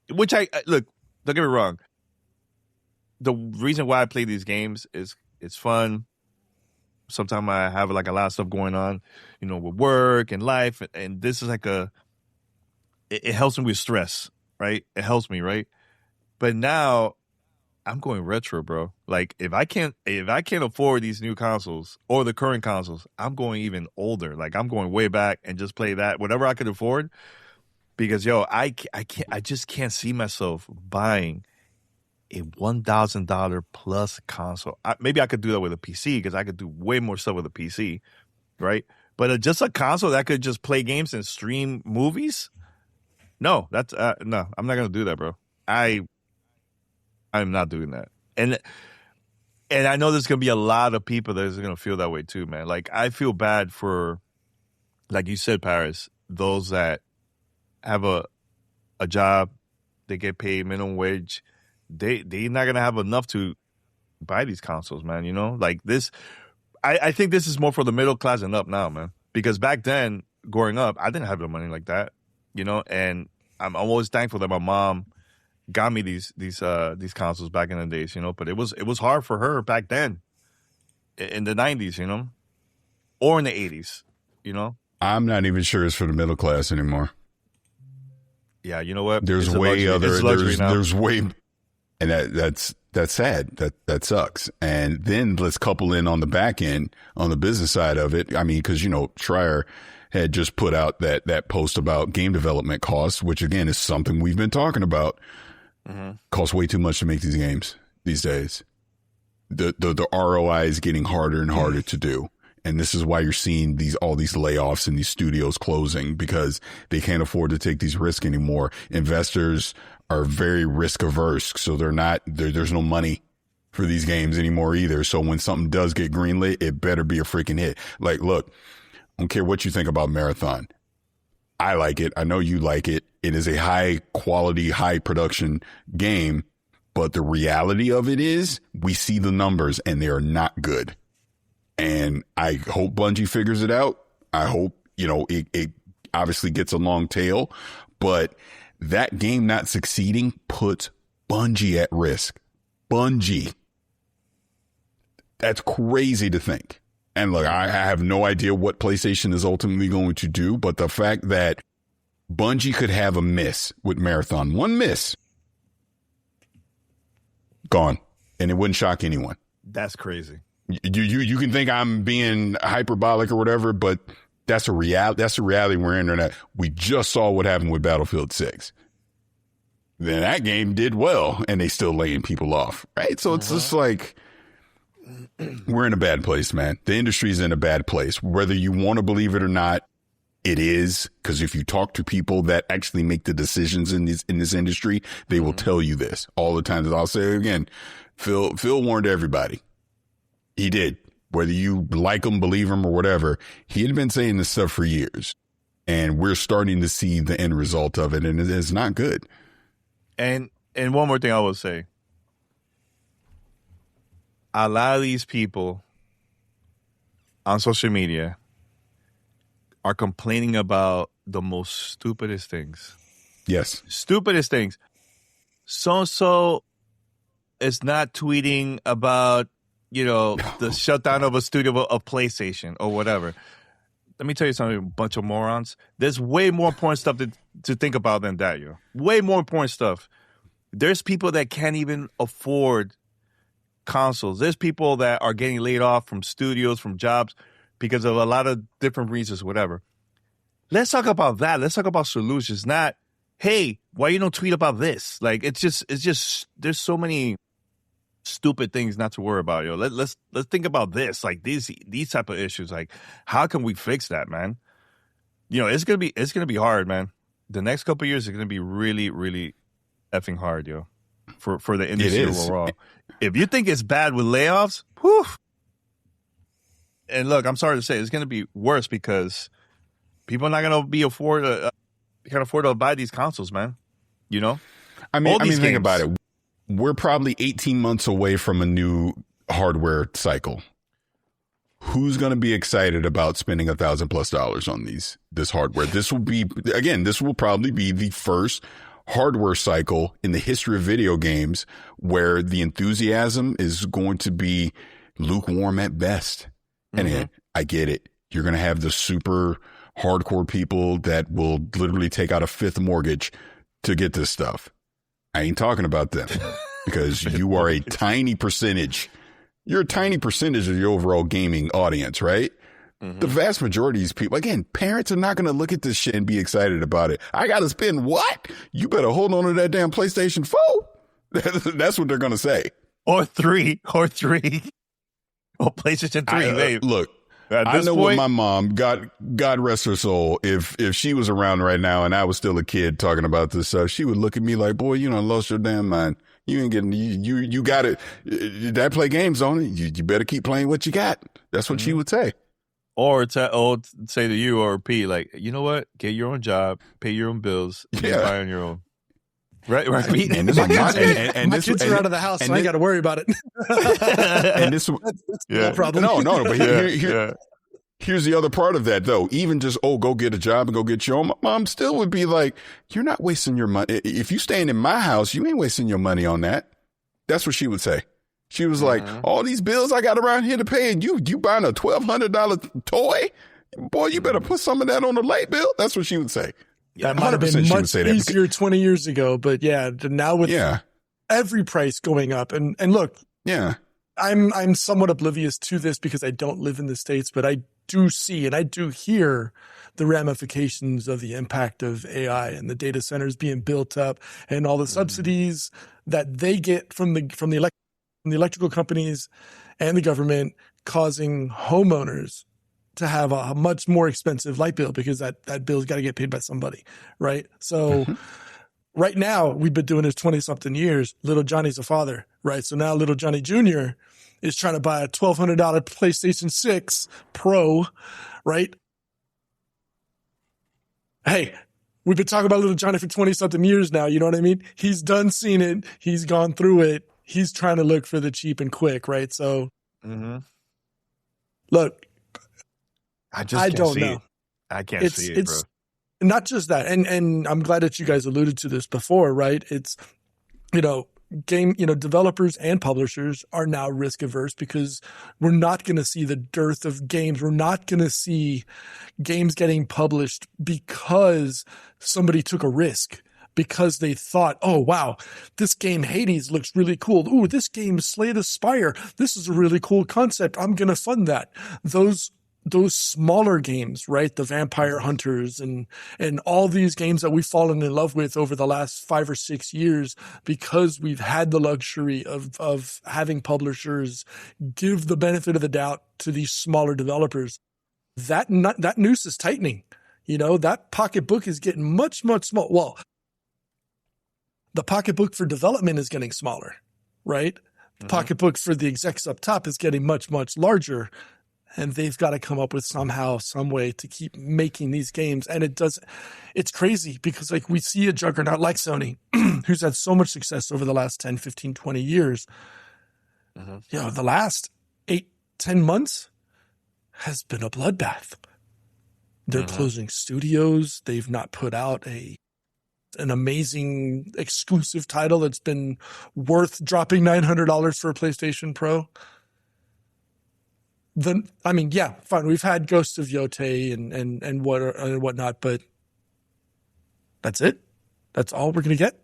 which look, don't get me wrong. The reason why I play these games is it's fun. Sometimes I have like a lot of stuff going on, you know, with work and life, and this is like it helps me with stress, right? It helps me, right? But now I'm going retro, bro. Like, if I can't afford these new consoles or the current consoles, I'm going even older. Like, I'm going way back and just play that whatever I could afford. Because I just can't see myself buying a $1,000 plus console. Maybe I could do that with a PC because I could do way more stuff with a PC, right? But just a console that could just play games and stream movies? No, that's no. I'm not gonna do that, bro. I'm not doing that. And I know there's gonna be a lot of people that's gonna feel that way too, man. Like, I feel bad for, like you said, Paris, those that have a job, they get paid minimum wage. They're not gonna have enough to buy these consoles, man. You know, like this. I think this is more for the middle class and up now, man. Because back then, growing up, I didn't have the money like that, you know. And I'm always thankful that my mom got me these consoles back in the days, you know. But it was hard for her back then, in the 90s, you know, or in the 80s, you know. I'm not even sure it's for the middle class anymore. Yeah, you know what? There's way other. There's way, and that's sad. That sucks. And then let's couple in on the back end, on the business side of it. I mean, because Schreier had just put out that post about game development costs, which again is something we've been talking about. Costs way too much to make these games these days. The ROI is getting harder and harder to do. And this is why you're seeing all these layoffs and these studios closing, because they can't afford to take these risks anymore. Investors are very risk averse. So there's no money for these games anymore either. So when something does get greenlit, it better be a freaking hit. Like, look, I don't care what you think about Marathon. I like it. I know you like it. It is a high quality, high production game. But the reality of it is we see the numbers and they are not good. And I hope Bungie figures it out. I hope, it obviously gets a long tail, but that game not succeeding puts Bungie at risk. Bungie. That's crazy to think. And look, I have no idea what PlayStation is ultimately going to do, but the fact that Bungie could have a miss with Marathon, one miss, gone. And it wouldn't shock anyone. That's crazy. You can think I'm being hyperbolic or whatever, but that's a reality. That's the reality we're in. That we just saw what happened with Battlefield 6. Then that game did well, and they still laying people off, right? So it's just like we're in a bad place, man. The industry's in a bad place. Whether you want to believe it or not, it is, because if you talk to people that actually make the decisions in this industry, they will tell you this all the time. I'll say again, Phil warned everybody. He did. Whether you like him, believe him, or whatever, he had been saying this stuff for years. And we're starting to see the end result of it, and it is not good. And one more thing I will say. A lot of these people on social media are complaining about the most stupidest things. Yes. Stupidest things. So-and-so is not tweeting about the shutdown of a studio of PlayStation or whatever. Let me tell you something, a bunch of morons. There's way more important stuff to think about than that, yo. Way more important stuff. There's people that can't even afford consoles. There's people that are getting laid off from studios, from jobs, because of a lot of different reasons, whatever. Let's talk about that. Let's talk about solutions, not, hey, why you don't tweet about this? Like, it's just, there's so many stupid things not to worry about, yo. Let's think about this, like these type of issues. Like, how can we fix that, man? It's gonna be hard, man. The next couple of years are gonna be really, really effing hard, yo, for the industry overall. If you think it's bad with layoffs, whew. And look, I'm sorry to say, it's gonna be worse because people are not gonna be can't afford to buy these consoles, man. I mean, think about it. We're probably 18 months away from a new hardware cycle. Who's going to be excited about spending $1,000+ on this hardware? This will probably be the first hardware cycle in the history of video games where the enthusiasm is going to be lukewarm at best. And I get it. You're going to have the super hardcore people that will literally take out a fifth mortgage to get this stuff. I ain't talking about them because you are a tiny percentage. You're a tiny percentage of the overall gaming audience, right? The vast majority of these people, again, parents are not going to look at this shit and be excited about it. I got to spend what? You better hold on to that damn PlayStation 4. That's what they're going to say. Or 3. Or PlayStation 3, babe. Look. I know what my mom, God rest her soul, if she was around right now and I was still a kid talking about this stuff, she would look at me like, boy, you done lost your damn mind. You ain't getting, you got it. That play games on it. You better keep playing what you got. That's what she would say. Or say to you or P, like, you know what? Get your own job, pay your own bills, buy on your own. Right. My kids are out of the house, so I ain't got to worry about it. And this, no problem. No. But here's the other part of that, though. Even just, go get a job and go get your own. My mom still would be like, you're not wasting your money. If you staying in my house, you ain't wasting your money on that. That's what she would say. She was like, all these bills I got around here to pay, and you buying a $1,200 toy? Boy, you better put some of that on the light bill. That's what she would say. That might have been much easier 20 years ago, but now with every price going up, and look, I'm somewhat oblivious to this because I don't live in the States, but I do see and I do hear the ramifications of the impact of AI and the data centers being built up and all the subsidies that they get from the electrical companies and the government, causing homeowners to have a much more expensive light bill because that bill's got to get paid by somebody, right? So right now, we've been doing this 20-something years. Little Johnny's a father, right? So now little Johnny Jr. is trying to buy a $1,200 PlayStation 6 Pro, right? Hey, we've been talking about little Johnny for 20-something years now, you know what I mean? He's done seen it. He's gone through it. He's trying to look for the cheap and quick, right? So, look, I don't know. I can't see it, bro. Not just that, and I'm glad that you guys alluded to this before, right? It's, developers and publishers are now risk averse because we're not going to see the dearth of games. We're not going to see games getting published because somebody took a risk, because they thought, oh, wow, this game Hades looks really cool. Ooh, this game Slay the Spire. This is a really cool concept. I'm going to fund that. Those smaller games, right? The Vampire Hunters and all these games that we've fallen in love with over the last 5 or 6 years because we've had the luxury of having publishers give the benefit of the doubt to these smaller developers. That noose is tightening. That pocketbook is getting much, much smaller. Well, the pocketbook for development is getting smaller, right? The pocketbook for the execs up top is getting much, much larger. And they've got to come up with somehow, some way to keep making these games. And it's crazy because we see a juggernaut like Sony, who's had so much success over the last 10, 15, 20 years. The last 8, 10 months has been a bloodbath. They're closing studios. They've not put out an amazing exclusive title that's been worth dropping $900 for a PlayStation Pro. Fine. We've had Ghosts of Yotei and whatnot, but that's it. That's all we're gonna get.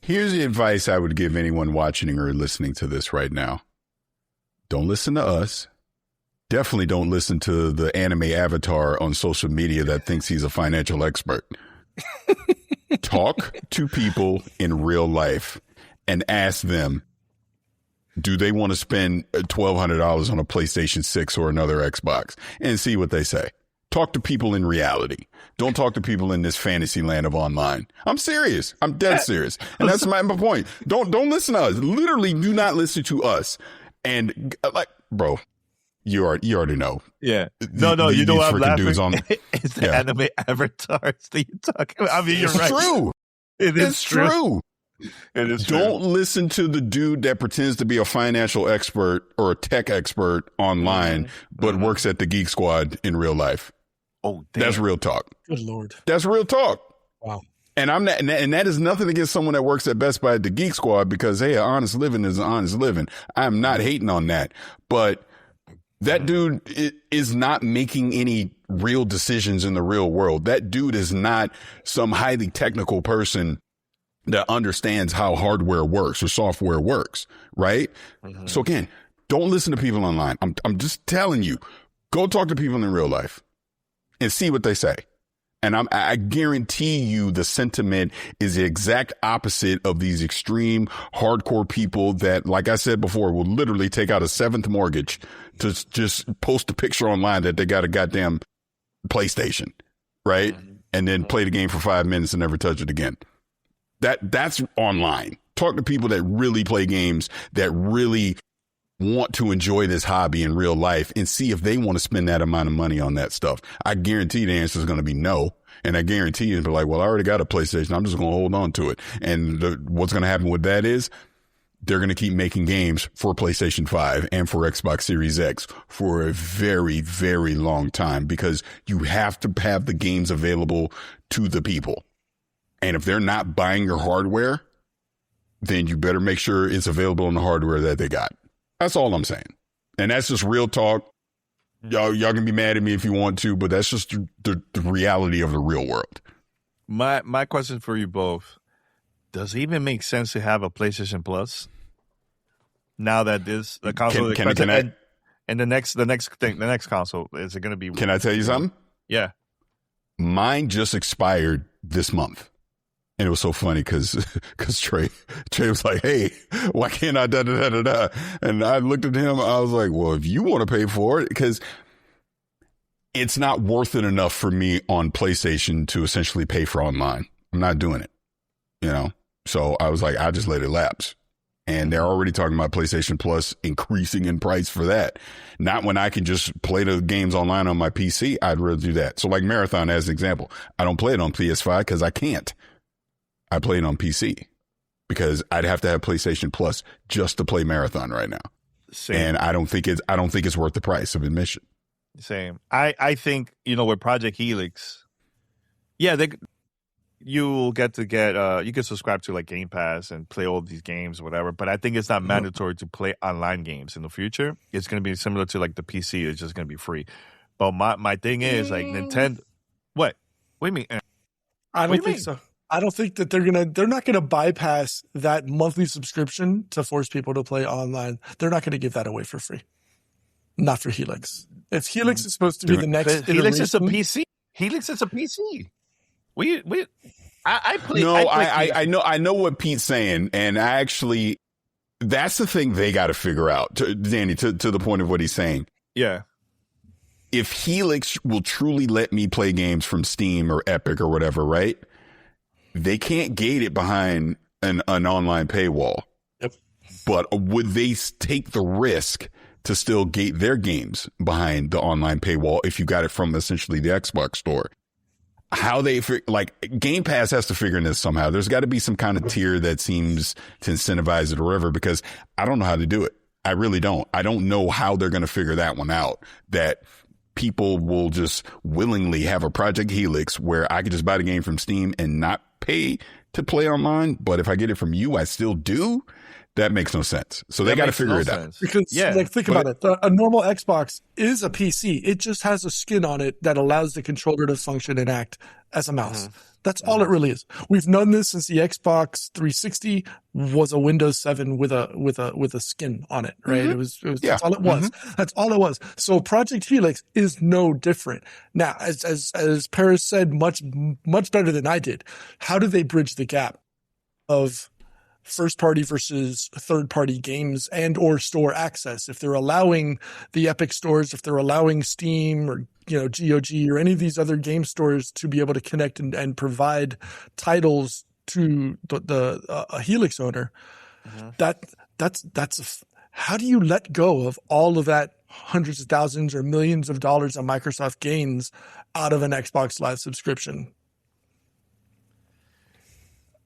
Here's the advice I would give anyone watching or listening to this right now: don't listen to us. Definitely don't listen to the anime avatar on social media that thinks he's a financial expert. Talk to people in real life and ask them, do they want to spend $1,200 on a PlayStation 6 or another Xbox, and see what they say. Talk to people in reality. Don't talk to people in this fantasy land of online. I'm serious. I'm dead serious. And that's my point. Don't listen to us. Literally do not listen to us. And bro, you already know. Yeah. No, you know what I'm laughing? It's the anime avatars that you're talking about. I mean, you're right. True. It's true. It is true. Don't listen to the dude that pretends to be a financial expert or a tech expert online, but works at the Geek Squad in real life. Oh, damn. That's real talk. Good Lord. That's real talk. Wow. And I'm not, and that is nothing against someone that works at Best Buy at the Geek Squad, because hey, an honest living is an honest living. I'm not hating on that, but that dude is not making any real decisions in the real world. That dude is not some highly technical person that understands how hardware works or software works, right? So again, don't listen to people online. I'm just telling you, go talk to people in real life and see what they say. And I guarantee you the sentiment is the exact opposite of these extreme hardcore people that, like I said before, will literally take out a 7th mortgage to just post a picture online that they got a goddamn PlayStation, right? And then play the game for 5 minutes and never touch it again. That's online. Talk to people that really play games, that really want to enjoy this hobby in real life, and see if they want to spend that amount of money on that stuff. I guarantee the answer is going to be no. And I guarantee you, be like, well, I already got a PlayStation. I'm just going to hold on to it. And what's going to happen with that is they're going to keep making games for PlayStation 5 and for Xbox Series X for a very, very long time, because you have to have the games available to the people. And if they're not buying your hardware, then you better make sure it's available on the hardware that they got. That's all I'm saying. And that's just real talk. Y'all can be mad at me if you want to, but that's just the reality of the real world. My question for you both: does it even make sense to have a PlayStation Plus now that the console and the next console is it going to be? Can I tell you something? Yeah, mine just expired this month. And it was so funny because Trey was like, hey, why can't I da-da-da-da-da? And I looked at him. I was like, well, if you want to pay for it, because it's not worth it enough for me on PlayStation to essentially pay for online. I'm not doing it, you know? So I was like, I just let it lapse. And they're already talking about PlayStation Plus increasing in price for that. Not when I can just play the games online on my PC. I'd rather do that. So like Marathon as an example, I don't play it on PS5 because I can't. I play it on PC because I'd have to have PlayStation Plus just to play Marathon right now. Same. And I don't think it's worth the price of admission. Same. I think, with Project Helix, you get you can subscribe to like Game Pass and play all these games or whatever, but I think it's not mandatory to play online games in the future. It's going to be similar to like the PC. It's just going to be free. But my thing is like Nintendo. What do you mean? I don't think so. I don't think that they're not gonna bypass that monthly subscription to force people to play online. They're not gonna give that away for free. Not for Helix. If Helix is supposed to be the next Helix is a PC. Helix is a PC. I know what Pete's saying, and that's the thing they got to figure out, Danny, to the point of what he's saying. Yeah. If Helix will truly let me play games from Steam or Epic or whatever, right? They can't gate it behind an online paywall. Yep. But would they take the risk to still gate their games behind the online paywall if you got it from essentially the Xbox store? How Game Pass has to figure this somehow. There's got to be some kind of tier that seems to incentivize it or whatever, because I don't know how to do it. I really don't. I don't know how they're going to figure that one out, that people will just willingly have a Project Helix where I could just buy the game from Steam and not pay to play online. But if I get it from you, I still do. That makes no sense. So they got to figure it out. Because think about it. A normal Xbox is a PC. It just has a skin on it that allows the controller to function and act as a mouse. Mm-hmm. That's all it really is. We've known this since the Xbox 360 was a Windows 7 with a skin on it, right? Mm-hmm. It was that's all it was. Mm-hmm. That's all it was. So Project Helix is no different. Now, as Paris said, much better than I did. How do they bridge the gap of first party versus third party games and or store access? If they're allowing the Epic stores, if they're allowing Steam or GOG or any of these other game stores to be able to connect and provide titles to a Helix owner, how do you let go of all of that hundreds of thousands or millions of dollars of Microsoft gains out of an Xbox Live subscription?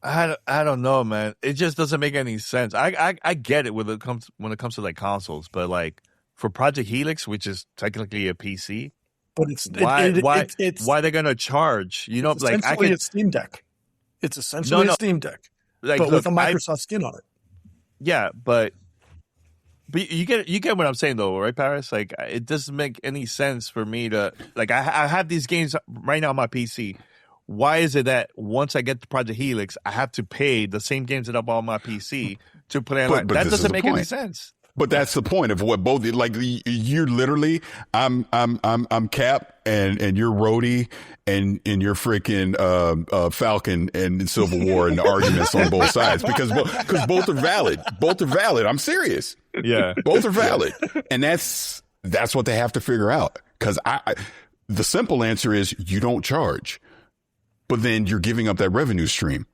I don't know, man. It just doesn't make any sense. I get it when it comes to like consoles, but like for Project Helix, which is technically a PC, but it's why they're gonna charge? It's essentially a Steam Deck. It's essentially a Steam Deck, but with a Microsoft skin on it. Yeah, but you get what I'm saying though, right, Paris? Like it doesn't make any sense for me to like I have these games right now on my PC. Why is it that once I get to Project Helix, I have to pay the same games that I bought on my PC to play online? That doesn't make any sense. But that's the point of what both, like, you're literally, I'm Cap and you're Rhodey and you're freaking Falcon and Civil War and the arguments on both sides because both are valid. Both are valid. I'm serious. Yeah, both are valid, and that's what they have to figure out. Because the simple answer is you don't charge. But then you're giving up that revenue stream.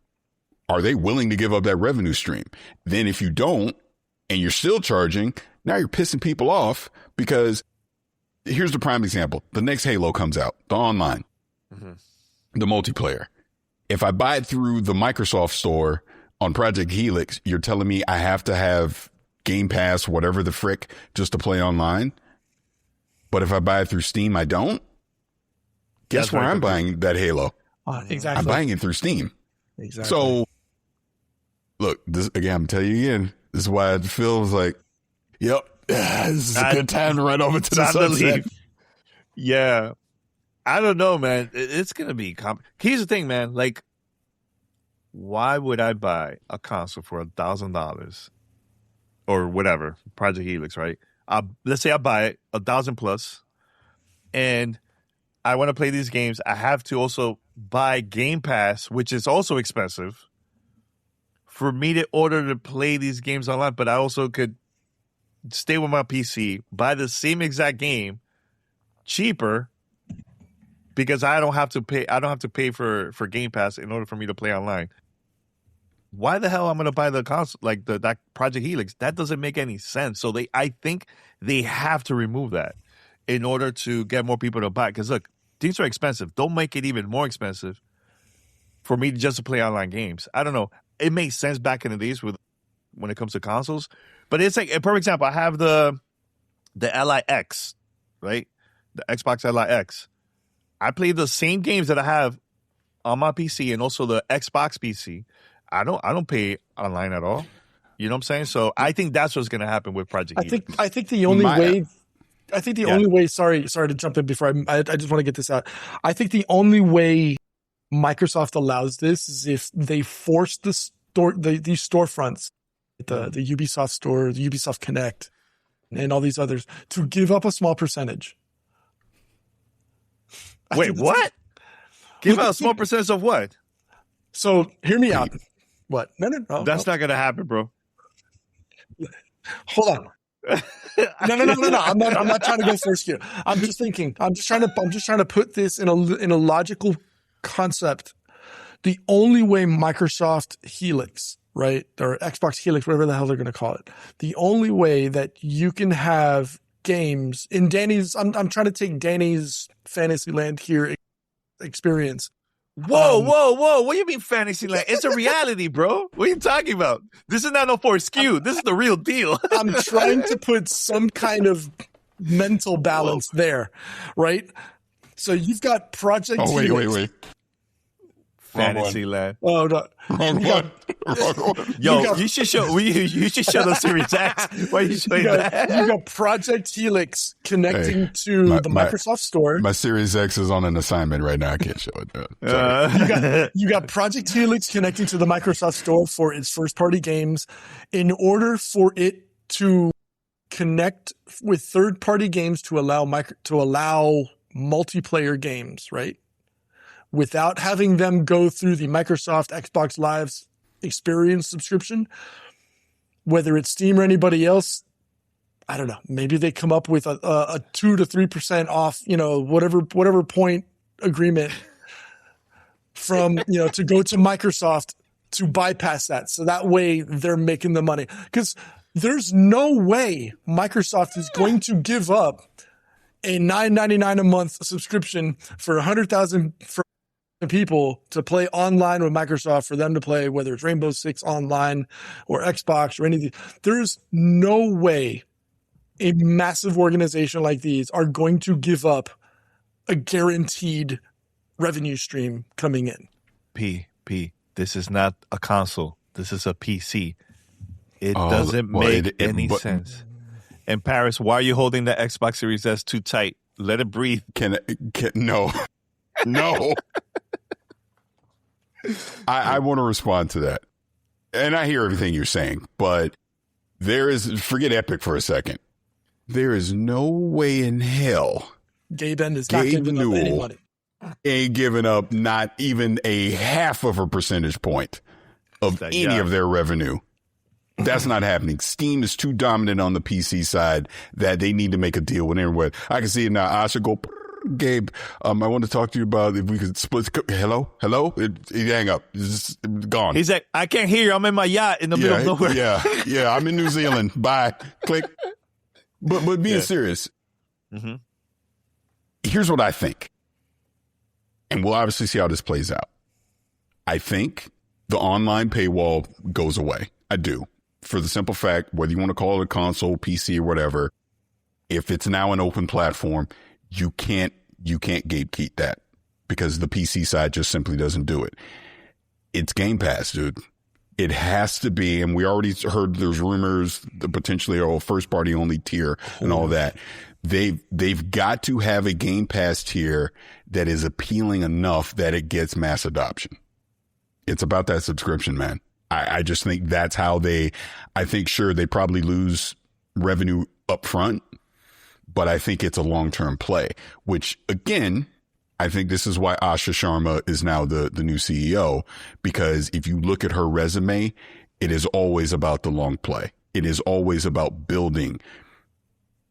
Are they willing to give up that revenue stream? Then if you don't, and you're still charging, now you're pissing people off because here's the prime example. The next Halo comes out, the online, the multiplayer. If I buy it through the Microsoft store on Project Helix, you're telling me I have to have Game Pass, whatever the frick, just to play online. But if I buy it through Steam, I don't. Guess where I'm buying that Halo? Exactly. I'm buying it through Steam. Exactly. So look, this again, I'm telling you again, this is why Phil was like, yep, this is a good time to run over to the sunset. Yeah. I don't know, man. It's going to be here's the thing, man. Like, why would I buy a console for $1,000 or whatever, Project Helix, right? Let's say I buy it $1,000 plus, and I want to play these games. I have to also buy Game Pass, which is also expensive, for me to order to play these games online. But I also could stay with my PC, buy the same exact game cheaper, because I don't have to pay. I don't have to pay for Game Pass in order for me to play online. Why the hell I'm gonna buy the console, like that Project Helix? That doesn't make any sense. So I think they have to remove that in order to get more people to buy. Because look, these are expensive. Don't make it even more expensive for me just to play online games. I don't know. It makes sense back in the days when it comes to consoles, but it's like a perfect example. I have the LIX, right? The Xbox LIX. I play the same games that I have on my PC and also the Xbox PC. I don't pay online at all. You know what I'm saying? So I think that's what's going to happen with Project Helix. I think the only way. I think the only way. Sorry to jump in before I just want to get this out. I think the only way Microsoft allows this is if they force these storefronts, the Ubisoft Store, the Ubisoft Connect, and all these others, to give up a small percentage. Wait, what? Give out a small percentage of what? So hear me out. What? No. That's not going to happen, bro. Hold on. No. I'm not trying to go first here. I'm just thinking. I'm just trying to put this in a logical concept. The only way Microsoft Helix, right, or Xbox Helix, whatever the hell they're going to call it, the only way that you can have games in Danny's, I'm trying to take Danny's Fantasyland here experience. Whoa! What do you mean Fantasyland? It's a reality, bro. What are you talking about? This is not no Fortescue. This is the real deal. I'm trying to put some kind of mental balance there, right? So you've got Project Helix. Wait. Fantasyland. Oh, no. Wrong one. Yo, you should show the Series X. Why are you showing that? You got Project Helix connecting to the Microsoft Store. My Series X is on an assignment right now. I can't show it. You got Project Helix connecting to the Microsoft Store for its first-party games. In order for it to connect with third-party games to allow multiplayer games, right? Without having them go through the Microsoft Xbox Live experience subscription, whether it's Steam or anybody else, I don't know. Maybe they come up with a 2 to 3% off, whatever point agreement from, to go to Microsoft to bypass that. So that way they're making the money. Because there's no way Microsoft is going to give up a $9.99 a month subscription for 100,000 people to play online with Microsoft, for them to play, whether it's Rainbow Six Online or Xbox or anything. There's no way a massive organization like these are going to give up a guaranteed revenue stream coming in. P, this is not a console. This is a PC. It doesn't make any sense. And Paris, why are you holding the Xbox Series S too tight? Let it breathe. No. I want to respond to that. And I hear everything you're saying, but forget Epic for a second. There is no way in hell Gabe is not giving up any money. Ain't giving up not even a half of a percentage point of any of their revenue. That's not happening. Steam is too dominant on the PC side that they need to make a deal with everyone. I can see it now. I should go, Gabe, I want to talk to you about if we could split. Hello? He hang up. It's just gone. He's like, I can't hear you. I'm in my yacht in the middle of nowhere. Yeah. I'm in New Zealand. Bye. Click. But being serious, here's what I think. And we'll obviously see how this plays out. I think the online paywall goes away. I do. For the simple fact, whether you want to call it a console, PC, or whatever, if it's now an open platform, you can't gatekeep that because the PC side just simply doesn't do it. It's Game Pass, dude. It has to be, and we already heard there's rumors the potentially first party only tier and all that. They've got to have a Game Pass tier that is appealing enough that it gets mass adoption. It's about that subscription, man. I just think that's how I think sure they probably lose revenue up front, but I think it's a long-term play, which again, I think this is why Asha Sharma is now the new CEO, because if you look at her resume, it is always about the long play. It is always about building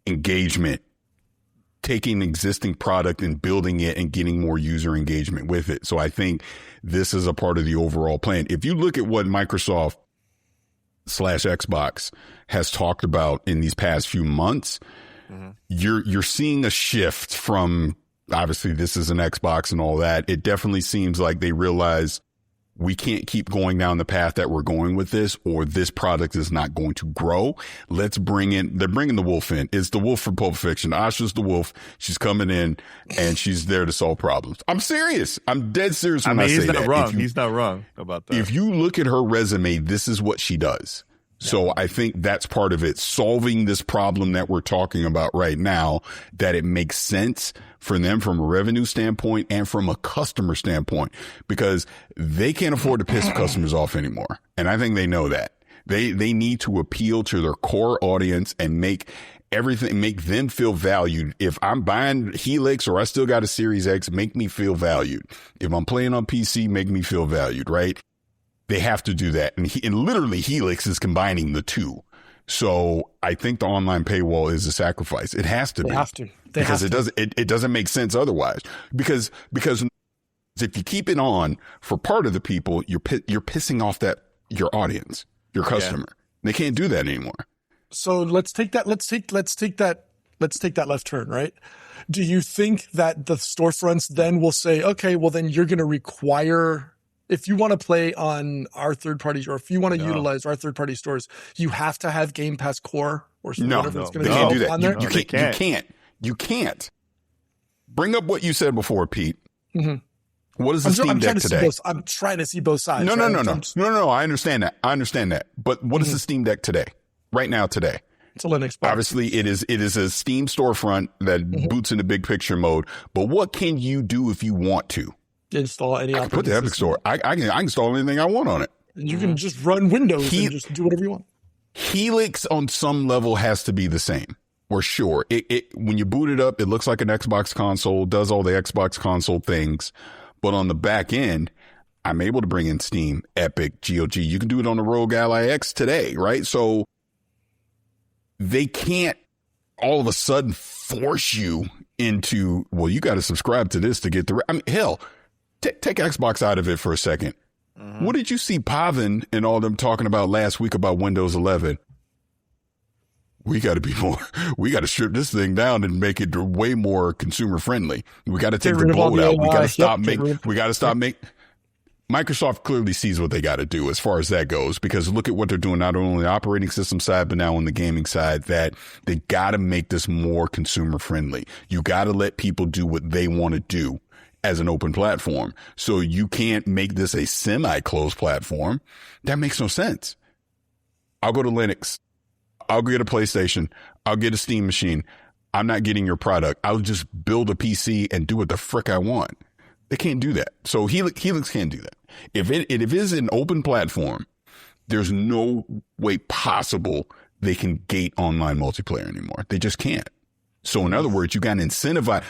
engagement, taking existing product and building it and getting more user engagement with it. So I think this is a part of the overall plan. If you look at what Microsoft / Xbox has talked about in these past few months, you're seeing a shift from, obviously this is an Xbox and all that. It definitely seems like they realize we can't keep going down the path that we're going with this, or this product is not going to grow. They're bringing the wolf in. It's the wolf from Pulp Fiction. Asha's the wolf. She's coming in and she's there to solve problems. I'm serious. I'm dead serious when I say that. He's not wrong about that. If you look at her resume, this is what she does. So I think that's part of it, solving this problem that we're talking about right now, that it makes sense for them from a revenue standpoint and from a customer standpoint, because they can't afford to piss customers off anymore. And I think they know that. They need to appeal to their core audience and make them feel valued. If I'm buying Helix or I still got a Series X, make me feel valued. If I'm playing on PC, make me feel valued, right? They have to do that. And literally Helix is combining the two. So I think the online paywall is a sacrifice. It has to be. Because it doesn't make sense otherwise. Because if you keep it on for part of the people, you're pissing off your audience, your customer. Yeah. They can't do that anymore. So let's take that left turn, right? Do you think that the storefronts then will say, okay, well then you're going to require, if you want to play on our third parties, or if you want to utilize our third party stores, you have to have Game Pass Core or whatever it's going to be can't do that. on there? You can't. Bring up what you said before, Pete. Mm-hmm. What is the Steam Deck today? I'm trying to see both sides. No. I understand that. But what is the Steam Deck today? Right now, today. It's a Linux box. Obviously, it is a Steam storefront that boots into big picture mode. But what can you do if you want to? Install any. I can put the Epic Store. I can install anything I want on it. You can just run Windows and just do whatever you want. Helix on some level has to be the same. For sure. When you boot it up, it looks like an Xbox console, does all the Xbox console things. But on the back end, I'm able to bring in Steam, Epic, GOG. You can do it on the Rogue Ally X today, right? So they can't all of a sudden force you into, well, you got to subscribe to this to get the, I mean, hell, take Xbox out of it for a second. Mm-hmm. What did you see Pavan and all them talking about last week about Windows 11? We got to strip this thing down and make it way more consumer friendly. We got to take the bloat out. We got to stop Microsoft clearly sees what they got to do as far as that goes, because look at what they're doing, not only on the operating system side, but now on the gaming side, that they got to make this more consumer friendly. You got to let people do what they want to do as an open platform. So you can't make this a semi-closed platform. That makes no sense. I'll go to Linux. I'll get a PlayStation. I'll get a Steam machine. I'm not getting your product. I'll just build a PC and do what the frick I want. They can't do that. So Helix can't do that. If it is an open platform, there's no way possible they can gate online multiplayer anymore. They just can't. So in other words, you got to incentivize.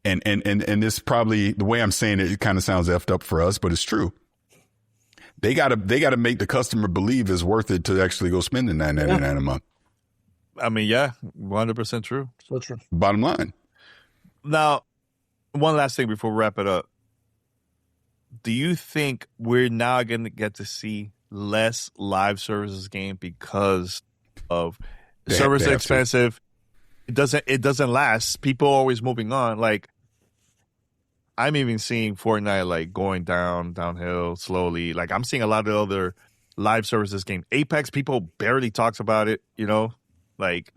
And this probably, the way I'm saying it kind of sounds effed up for us, but it's true. They gotta make the customer believe it's worth it to actually go spend the $9.99 a month. I mean, yeah, 100% true. So true. Bottom line. Now, one last thing before we wrap it up. Do you think we're now going to get to see less live services game because of servers are expensive? It doesn't last. People are always moving on. Like, I'm even seeing Fortnite like going downhill slowly. Like, I'm seeing a lot of other live services game. Apex, people barely talks about it, you know? Like,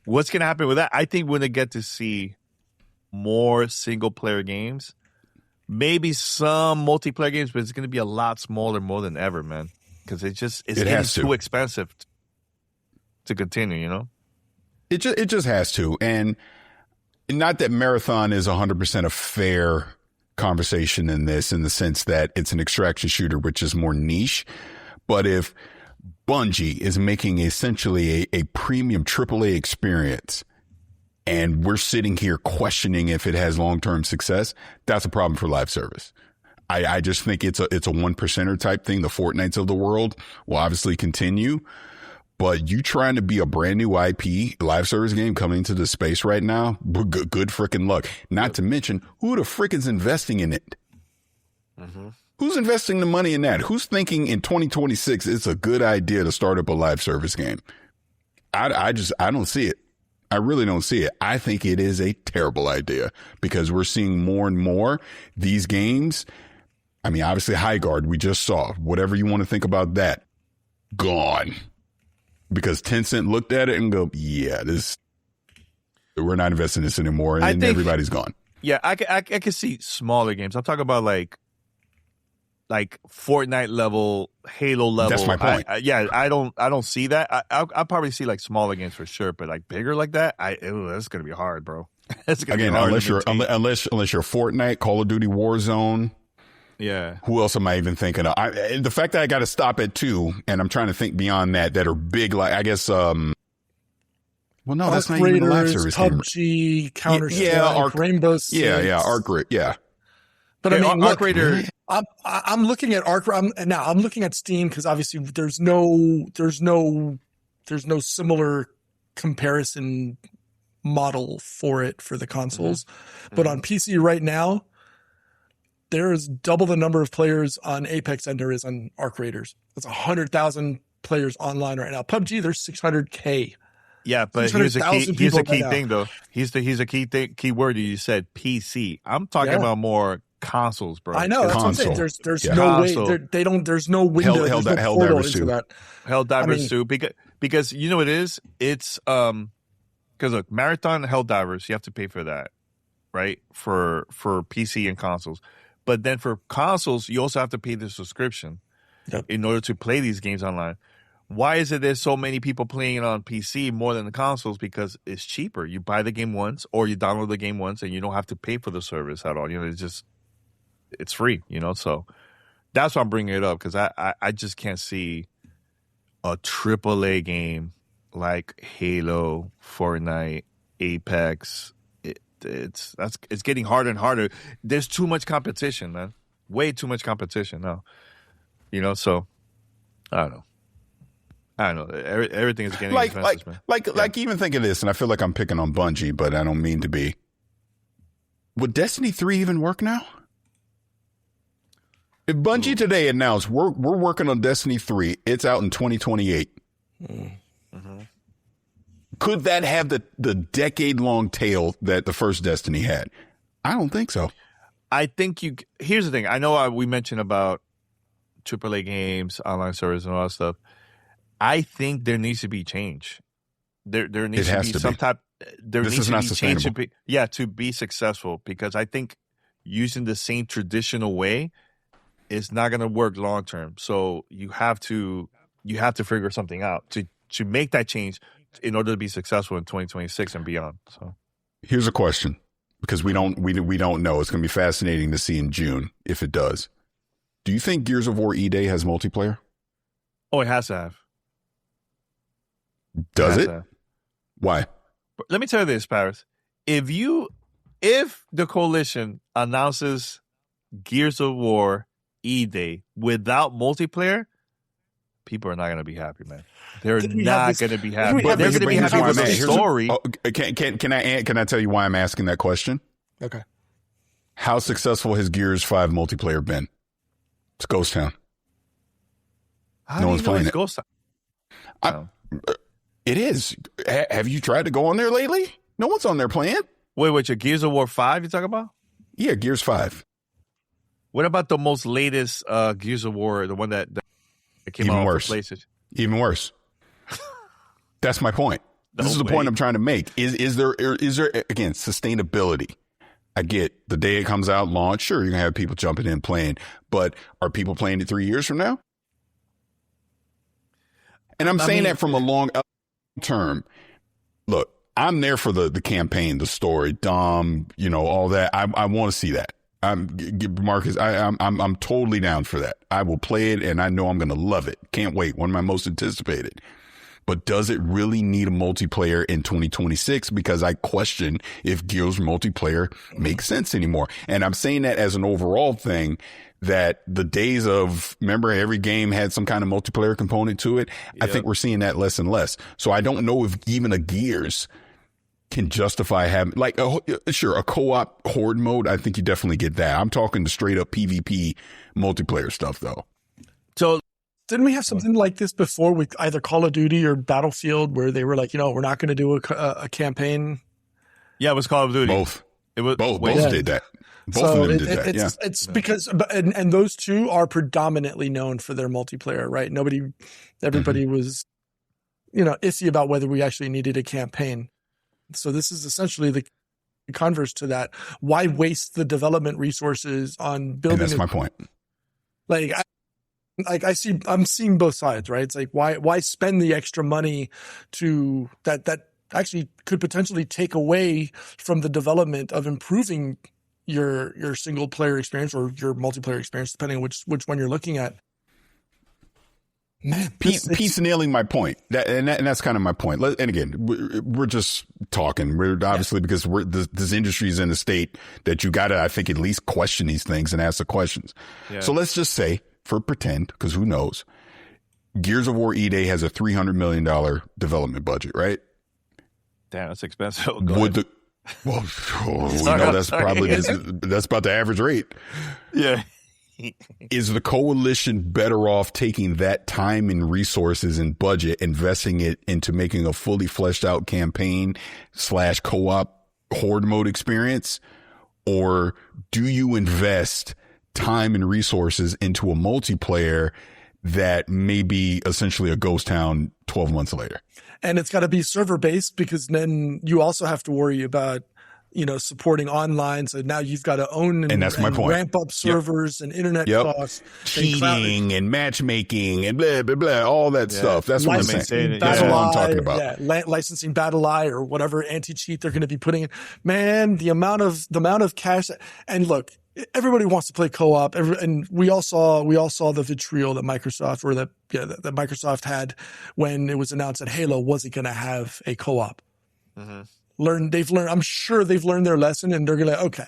what's going to happen with that? I think we're going to get to see more single player games maybe some multiplayer games, but it's going to be a lot smaller more than ever, man. Because it's getting too expensive to continue, you know? It just has to. And not that Marathon is 100% a fair conversation in this, in the sense that it's an extraction shooter, which is more niche. But if Bungie is making essentially a premium AAA experience, and we're sitting here questioning if it has long-term success, that's a problem for live service. I just think it's a 1%er type thing. The Fortnites of the world will obviously continue, but you trying to be a brand new IP live service game coming into the space right now, good freaking luck. Not to mention, who the frick is investing in it? Mm-hmm. Who's investing the money in that? Who's thinking in 2026 it's a good idea to start up a live service game? I don't see it. I really don't see it. I think it is a terrible idea, because we're seeing more and more these games. I mean, obviously Highguard, we just saw. Whatever you want to think about that, gone. Because Tencent looked at it and go, yeah, we're not investing in this anymore. And then everybody's gone. Yeah, I can see smaller games. I'm talking about like Fortnite level, Halo level. That's my point. I don't see that. I'll probably see like smaller games for sure, but like bigger like that, that's gonna be hard, bro. Again, unless you're Fortnite, Call of Duty Warzone. Yeah. Who else am I even thinking of? The fact that I got to stop at 2, and I'm trying to think beyond that are big. Like, I guess. Well, no, Arc that's not Raiders, even a live service PUBG, Counter-Strike, Rainbow Six. Yeah, Arc Raiders, yeah. But I mean, Arc Raiders. I'm looking at I'm looking at Steam, because obviously there's no similar comparison model for the consoles. Mm-hmm. But on PC right now, there is double the number of players on Apex than there is on Arc Raiders. That's 100,000 players online right now. PUBG, there's 600K. Yeah, but here's a key thing though. Here's a key word. You said PC. I'm talking about more consoles, bro. I know. That's what I'm saying. There's no way. There's no window. There's no portal into that. Helldivers 2. Because you know what it is? It's because look, Marathon Helldivers, you have to pay for that, right? For PC and consoles. But then for consoles, you also have to pay the subscription in order to play these games online. Why is it there's so many people playing it on PC more than the consoles? Because it's cheaper. You buy the game once, or you download the game once, and you don't have to pay for the service at all. You know, it's free, you know? So that's why I'm bringing it up, because I just can't see a AAA game like Halo, Fortnite, Apex. It's getting harder and harder. There's too much competition, man. Way too much competition now. You know, so I don't know. Everything is getting expensive, man. Like even think of this, and I feel like I'm picking on Bungie, but I don't mean to be. Would Destiny 3 even work now? If Bungie today announced we're working on Destiny 3, it's out in 2028. Mm-hmm. Could that have the decade-long tail that the first Destiny had? I don't think so. I think here's the thing. I know we mentioned about AAA games, online service, and all that stuff. I think there needs to be change. There needs to be some type. There needs to be change to be successful, because I think using the same traditional way is not going to work long term. So you have to figure something out to make that change in order to be successful in 2026 and beyond. So here's a question, because we don't know. It's going to be fascinating to see in June if it does. Do you think Gears of War E-Day has multiplayer? Oh, it has to have. Does it? Why? But let me tell you this, Paris. If the coalition announces Gears of War E-Day without multiplayer, people are not going to be happy, man. They're not going to be happy. They're going to be happy with the story. Can I tell you why I'm asking that question? Okay. How successful has Gears 5 multiplayer been? It's Ghost Town. No one's playing it. Ghost Town. It is. Have you tried to go on there lately? No one's on there playing. Wait, your Gears of War 5 you talking about? Yeah, Gears 5. What about the most latest Gears of War, the one that came out for PlayStation? Even worse. That's my point. This is the point I'm trying to make. Is there again sustainability? I get the day it comes out, launch. Sure, you're going to have people jumping in playing, but are people playing it 3 years from now? And I'm saying that from a long term. Look, I'm there for the campaign, the story, Dom, all that. I want to see that. Marcus, I'm totally down for that. I will play it, and I know I'm going to love it. Can't wait. One of my most anticipated. But does it really need a multiplayer in 2026? Because I question if Gears multiplayer makes sense anymore. And I'm saying that as an overall thing, that the days of, remember, every game had some kind of multiplayer component to it. Yep. I think we're seeing that less and less. So I don't know if even a Gears can justify having, sure, a co-op horde mode. I think you definitely get that. I'm talking the straight up PvP multiplayer stuff, though. So didn't we have something like this before with either Call of Duty or Battlefield, where they were like, we're not going to do a campaign? Yeah, it was Call of Duty. Both. It was both did that. Both of them did that. Yeah. It's because, and those two are predominantly known for their multiplayer, right? Everybody was, iffy about whether we actually needed a campaign. So this is essentially the converse to that. Why waste the development resources on building? And that's my point. I'm seeing both sides, right? It's like, why spend the extra money to that actually could potentially take away from the development of improving your single player experience or your multiplayer experience, depending on which one you're looking at. Man, Pete's nailing my point. That's kind of my point. And again, we're just talking. We're obviously because this industry is in a state that you got to, I think, at least question these things and ask the questions. Yeah. So let's just say, for pretend, because who knows, Gears of War E-Day has a $300 million development budget, right? Damn, that's expensive. We know that's probably that's about the average rate. Yeah. Is the coalition better off taking that time and resources and budget, investing it into making a fully fleshed out campaign / co-op horde mode experience? Or do you invest time and resources into a multiplayer that may be essentially a ghost town 12 months later? And it's got to be server based, because then you also have to worry about, supporting online. So now you've got to own and that's my point. Ramp up servers and internet costs, cheating and matchmaking and blah, blah, blah, all that stuff. That's what I'm saying. That's what I'm talking about. Yeah, licensing BattlEye or whatever anti-cheat they're going to be putting in. Man, the amount of cash. And look, everybody wants to play co-op, and we all saw the vitriol that that Microsoft had when it was announced that Halo wasn't going to have a co-op. Mm-hmm. I'm sure they've learned their lesson, and they're going to, okay,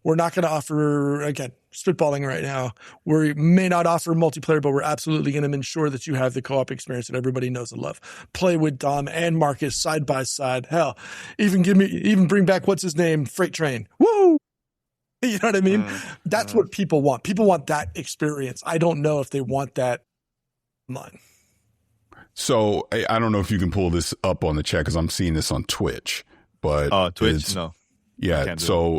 we're not going to offer, again, spitballing right now, we may not offer multiplayer, but we're absolutely going to ensure that you have the co-op experience that everybody knows and love. Play with Dom and Marcus side by side. Hell, even bring back, what's his name? Freight Train. Woo! You know what I mean? That's what people want. People want that experience. I don't know if they want that online. So I don't know if you can pull this up on the chat, because I'm seeing this on Twitch. But Twitch, no. Yeah, so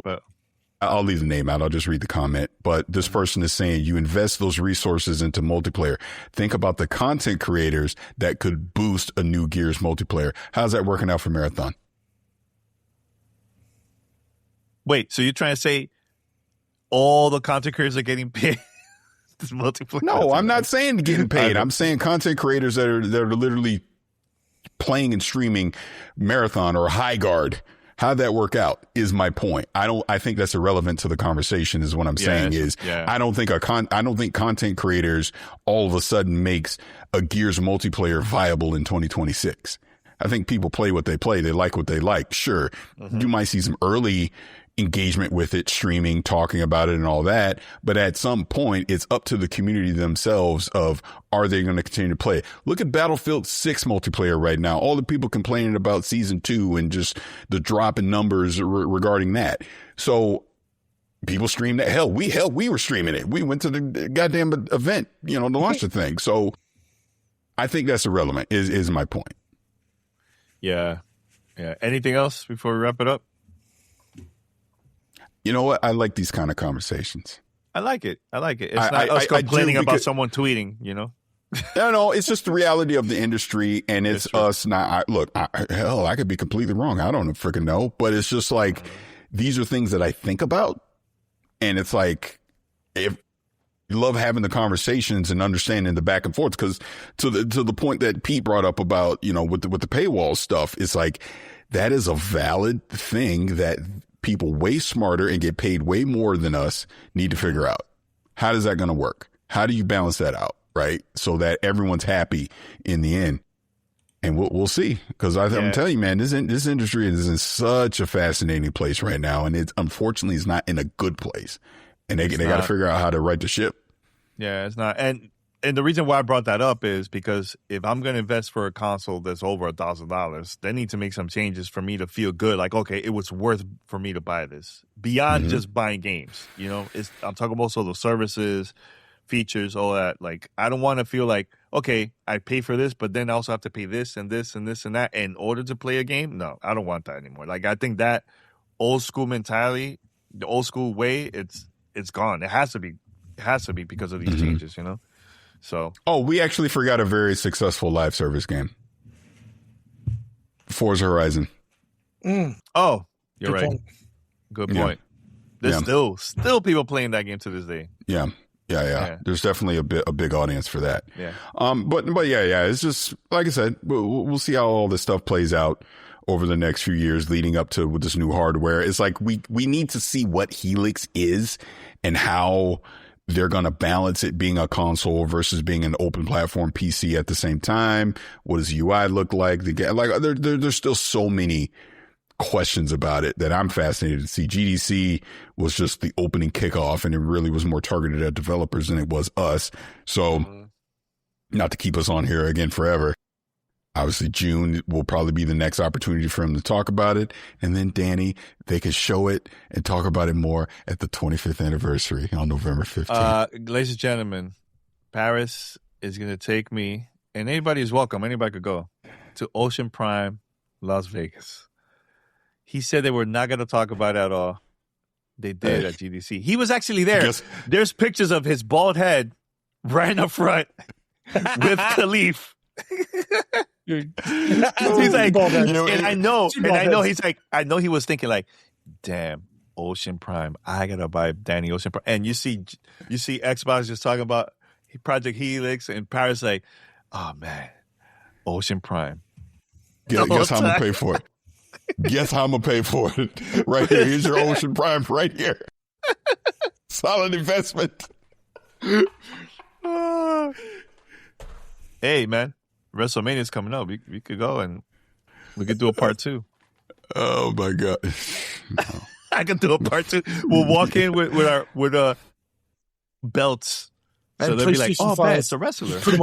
I'll leave the name out. I'll just read the comment. But this person is saying, you invest those resources into multiplayer. Think about the content creators that could boost a new Gears multiplayer. How's that working out for Marathon? Wait, so you're trying to say all the content creators are getting paid? This multiplayer? No, I'm not saying getting paid. I'm saying content creators that are literally playing and streaming Marathon or High Guard. How'd that work out is my point. I think that's irrelevant to the conversation is what I'm saying I don't think content creators all of a sudden makes a Gears multiplayer viable in 2026. I think people play what they play. They like what they like. Sure. Mm-hmm. You might see some early engagement with it, streaming, talking about it and all that. But at some point, it's up to the community themselves of, are they going to continue to play? Look at Battlefield 6 multiplayer right now. All the people complaining about season 2 and just the drop in numbers regarding that. So people stream that. Hell, we were streaming it. We went to the goddamn event, to launch the thing. So I think that's irrelevant is my point. Yeah. Yeah. Anything else before we wrap it up? You know what? I like these kind of conversations. I like it. It's not us complaining about someone tweeting, No, it's just the reality of the industry, and it's us not. Hell, I could be completely wrong. I don't freaking know. But it's just like, these are things that I think about. And it's like, if you love having the conversations and understanding the back and forth, because to the point that Pete brought up about, with the paywall stuff, it's like, that is a valid thing that people way smarter and get paid way more than us need to figure out. How is that going to work? How do you balance that out? Right. So that everyone's happy in the end. And we'll see, because I'm telling you, man, this industry is in such a fascinating place right now, and it unfortunately is not in a good place, and they got to figure out how to right the ship. Yeah, it's not, and the reason why I brought that up is because if I'm going to invest for a console that's over $1,000, they need to make some changes for me to feel good. Like, okay, it was worth for me to buy this beyond just buying games. I'm talking about also the services, features, all that. Like, I don't want to feel like, okay, I pay for this, but then I also have to pay this and this and this and that in order to play a game. No, I don't want that anymore. Like, I think that old school mentality, the old school way, it's gone. It has to be because of these changes, So. Oh, we actually forgot a very successful live service game. Forza Horizon. Oh, you're right. Good point. There's still people playing that game to this day. Yeah. There's definitely a big audience for that. Yeah. But yeah. It's just, like I said, we'll see how all this stuff plays out over the next few years leading up to with this new hardware. It's like we need to see what Helix is and how they're going to balance it being a console versus being an open platform PC at the same time. What does UI look like? There's still so many questions about it that I'm fascinated to see. GDC was just the opening kickoff, and it really was more targeted at developers than it was us. So not to keep us on here again forever. Obviously, June will probably be the next opportunity for him to talk about it. And then, Danny, they can show it and talk about it more at the 25th anniversary on November 15th. Ladies and gentlemen, Paris is going to take me, and anybody is welcome. Anybody could go to Ocean Prime, Las Vegas. He said they were not going to talk about it at all. They did at GDC. He was actually there. There's pictures of his bald head right up front with Khalif. He's like, and I know he's like, I know he was thinking like, damn, Ocean Prime, I gotta buy Danny Ocean Prime. And you see Xbox just talking about Project Helix, and Paris like, oh man, Ocean Prime. Guess how I'm gonna pay for it. Guess how I'm gonna pay for it. Right here. Here's your Ocean Prime right here. Solid investment. Hey man, WrestleMania is coming up. We could go and we could do a part 2. Oh my god! No. I could do a part 2. We'll walk in with our belts. So they'll be like, "Oh, man, it's a wrestler." You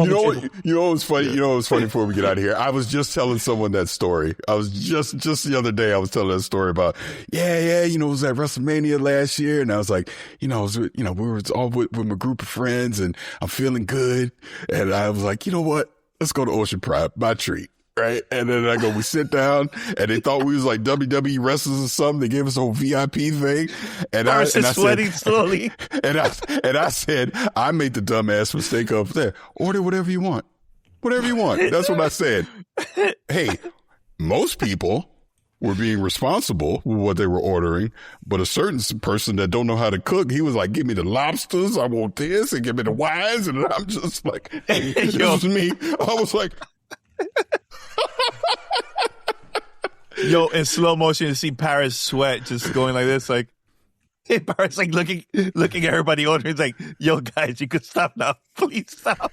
know what's funny? You know what's funny before we get out of here? I was just telling someone that story. I was just the other day. I was telling that story about, it was at WrestleMania last year, and I was like, we were all with my group of friends, and I'm feeling good, and I was like, you know what? Let's go to Ocean Prime, my treat. Right. And then we sit down, and they thought we was like WWE wrestlers or something. They gave us a whole VIP thing. And I sweating slowly. And I said, I made the dumbass mistake of there. Order whatever you want. Whatever you want. That's what I said. Hey, most people were being responsible with what they were ordering, but a certain person that don't know how to cook, he was like, give me the lobsters, I want this, and give me the wines. And I'm just like, hey, this was me. I was like, yo, in slow motion, you see Paris sweat just going like this, like Paris like looking at everybody ordering. It's like, yo, guys, you could stop now. Please stop.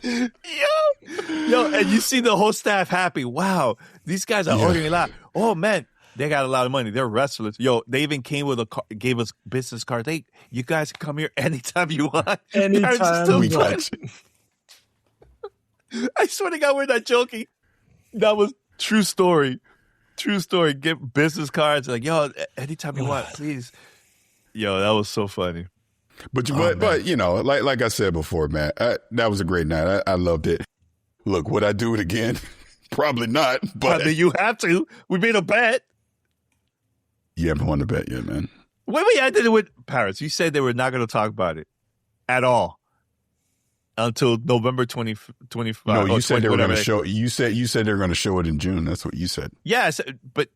Yo, and you see the whole staff happy. Wow, these guys are ordering a lot. Oh man, they got a lot of money. They're wrestlers. Yo, they even came with gave us business cards. You guys can come here anytime you want. Anytime we want. I swear to God, we're not joking. That was true story. True story. Get business cards. Like, yo, anytime you want, please. Yo, that was so funny. But like I said before, man, that was a great night. I loved it. Look, would I do it again? Probably not. But I mean, you have to. We made a bet. You haven't won the bet yet, man. Wait, I did it with Paris. You said they were not going to talk about it at all. until November 2025. No, you said they were going to show. You said they were going to show it in June. That's what you said. Yes, but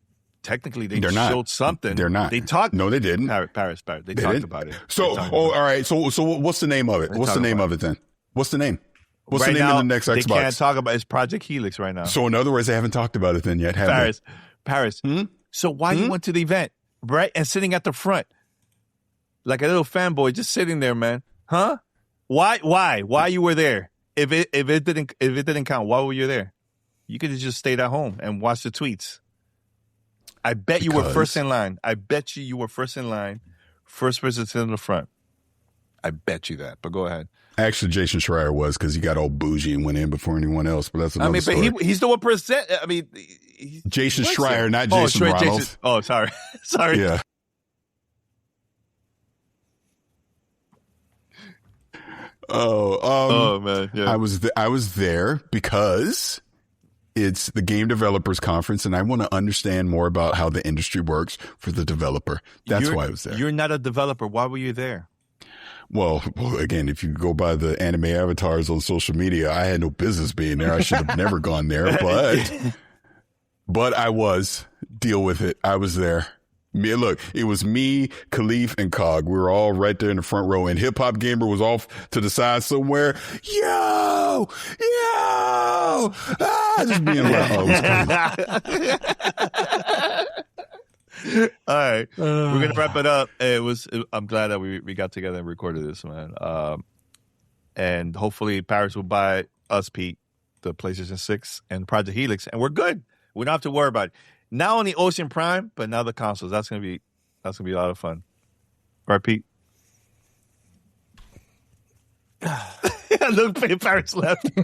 technically they're not. showed something. They're not. They talked. No, they didn't. Paris. They talked about it. So, all right. So what's the name of it? What's the name of it then? What's the name? What's the name of the next Xbox? They can't talk about it. It's Project Helix right now. So in other words, they haven't talked about it then yet, have they? Paris. So why you went to the event, right? And sitting at the front like a little fanboy, just sitting there, man? Huh? Why you were there? If it didn't count, why were you there? You could have just stayed at home and watched the tweets. I bet you were first in line. I bet you were first in line, first person sitting in the front. I bet you that. But go ahead. Actually, Jason Schreier was, because he got all bougie and went in before anyone else. But that's another story. But he's the one percent. I mean, Jason Schreier, not Jason Ronald. Oh, sorry. Yeah. Oh man. Yeah. I was there because it's the Game Developers Conference, and I want to understand more about how the industry works for the developer. That's why I was there. You're not a developer. Why were you there? Well, again, if you go by the anime avatars on social media, I had no business being there. I should have never gone there, but I was. Deal with it. I was there. Look, it was me, Khalif, and Cog. We were all right there in the front row, and Hip Hop Gamer was off to the side somewhere. Yo! Just being loud. All right, we're gonna wrap it up. I'm glad that we got together and recorded this, man. And hopefully Paris will buy us, Pete, the PlayStation 6 and Project Helix, and we're good. We don't have to worry about it. Not only Ocean Prime, but now the consoles. That's gonna be a lot of fun, right, Pete? Look, Paris left. All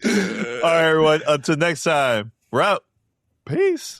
right, everyone. Until next time, we're out. Peace.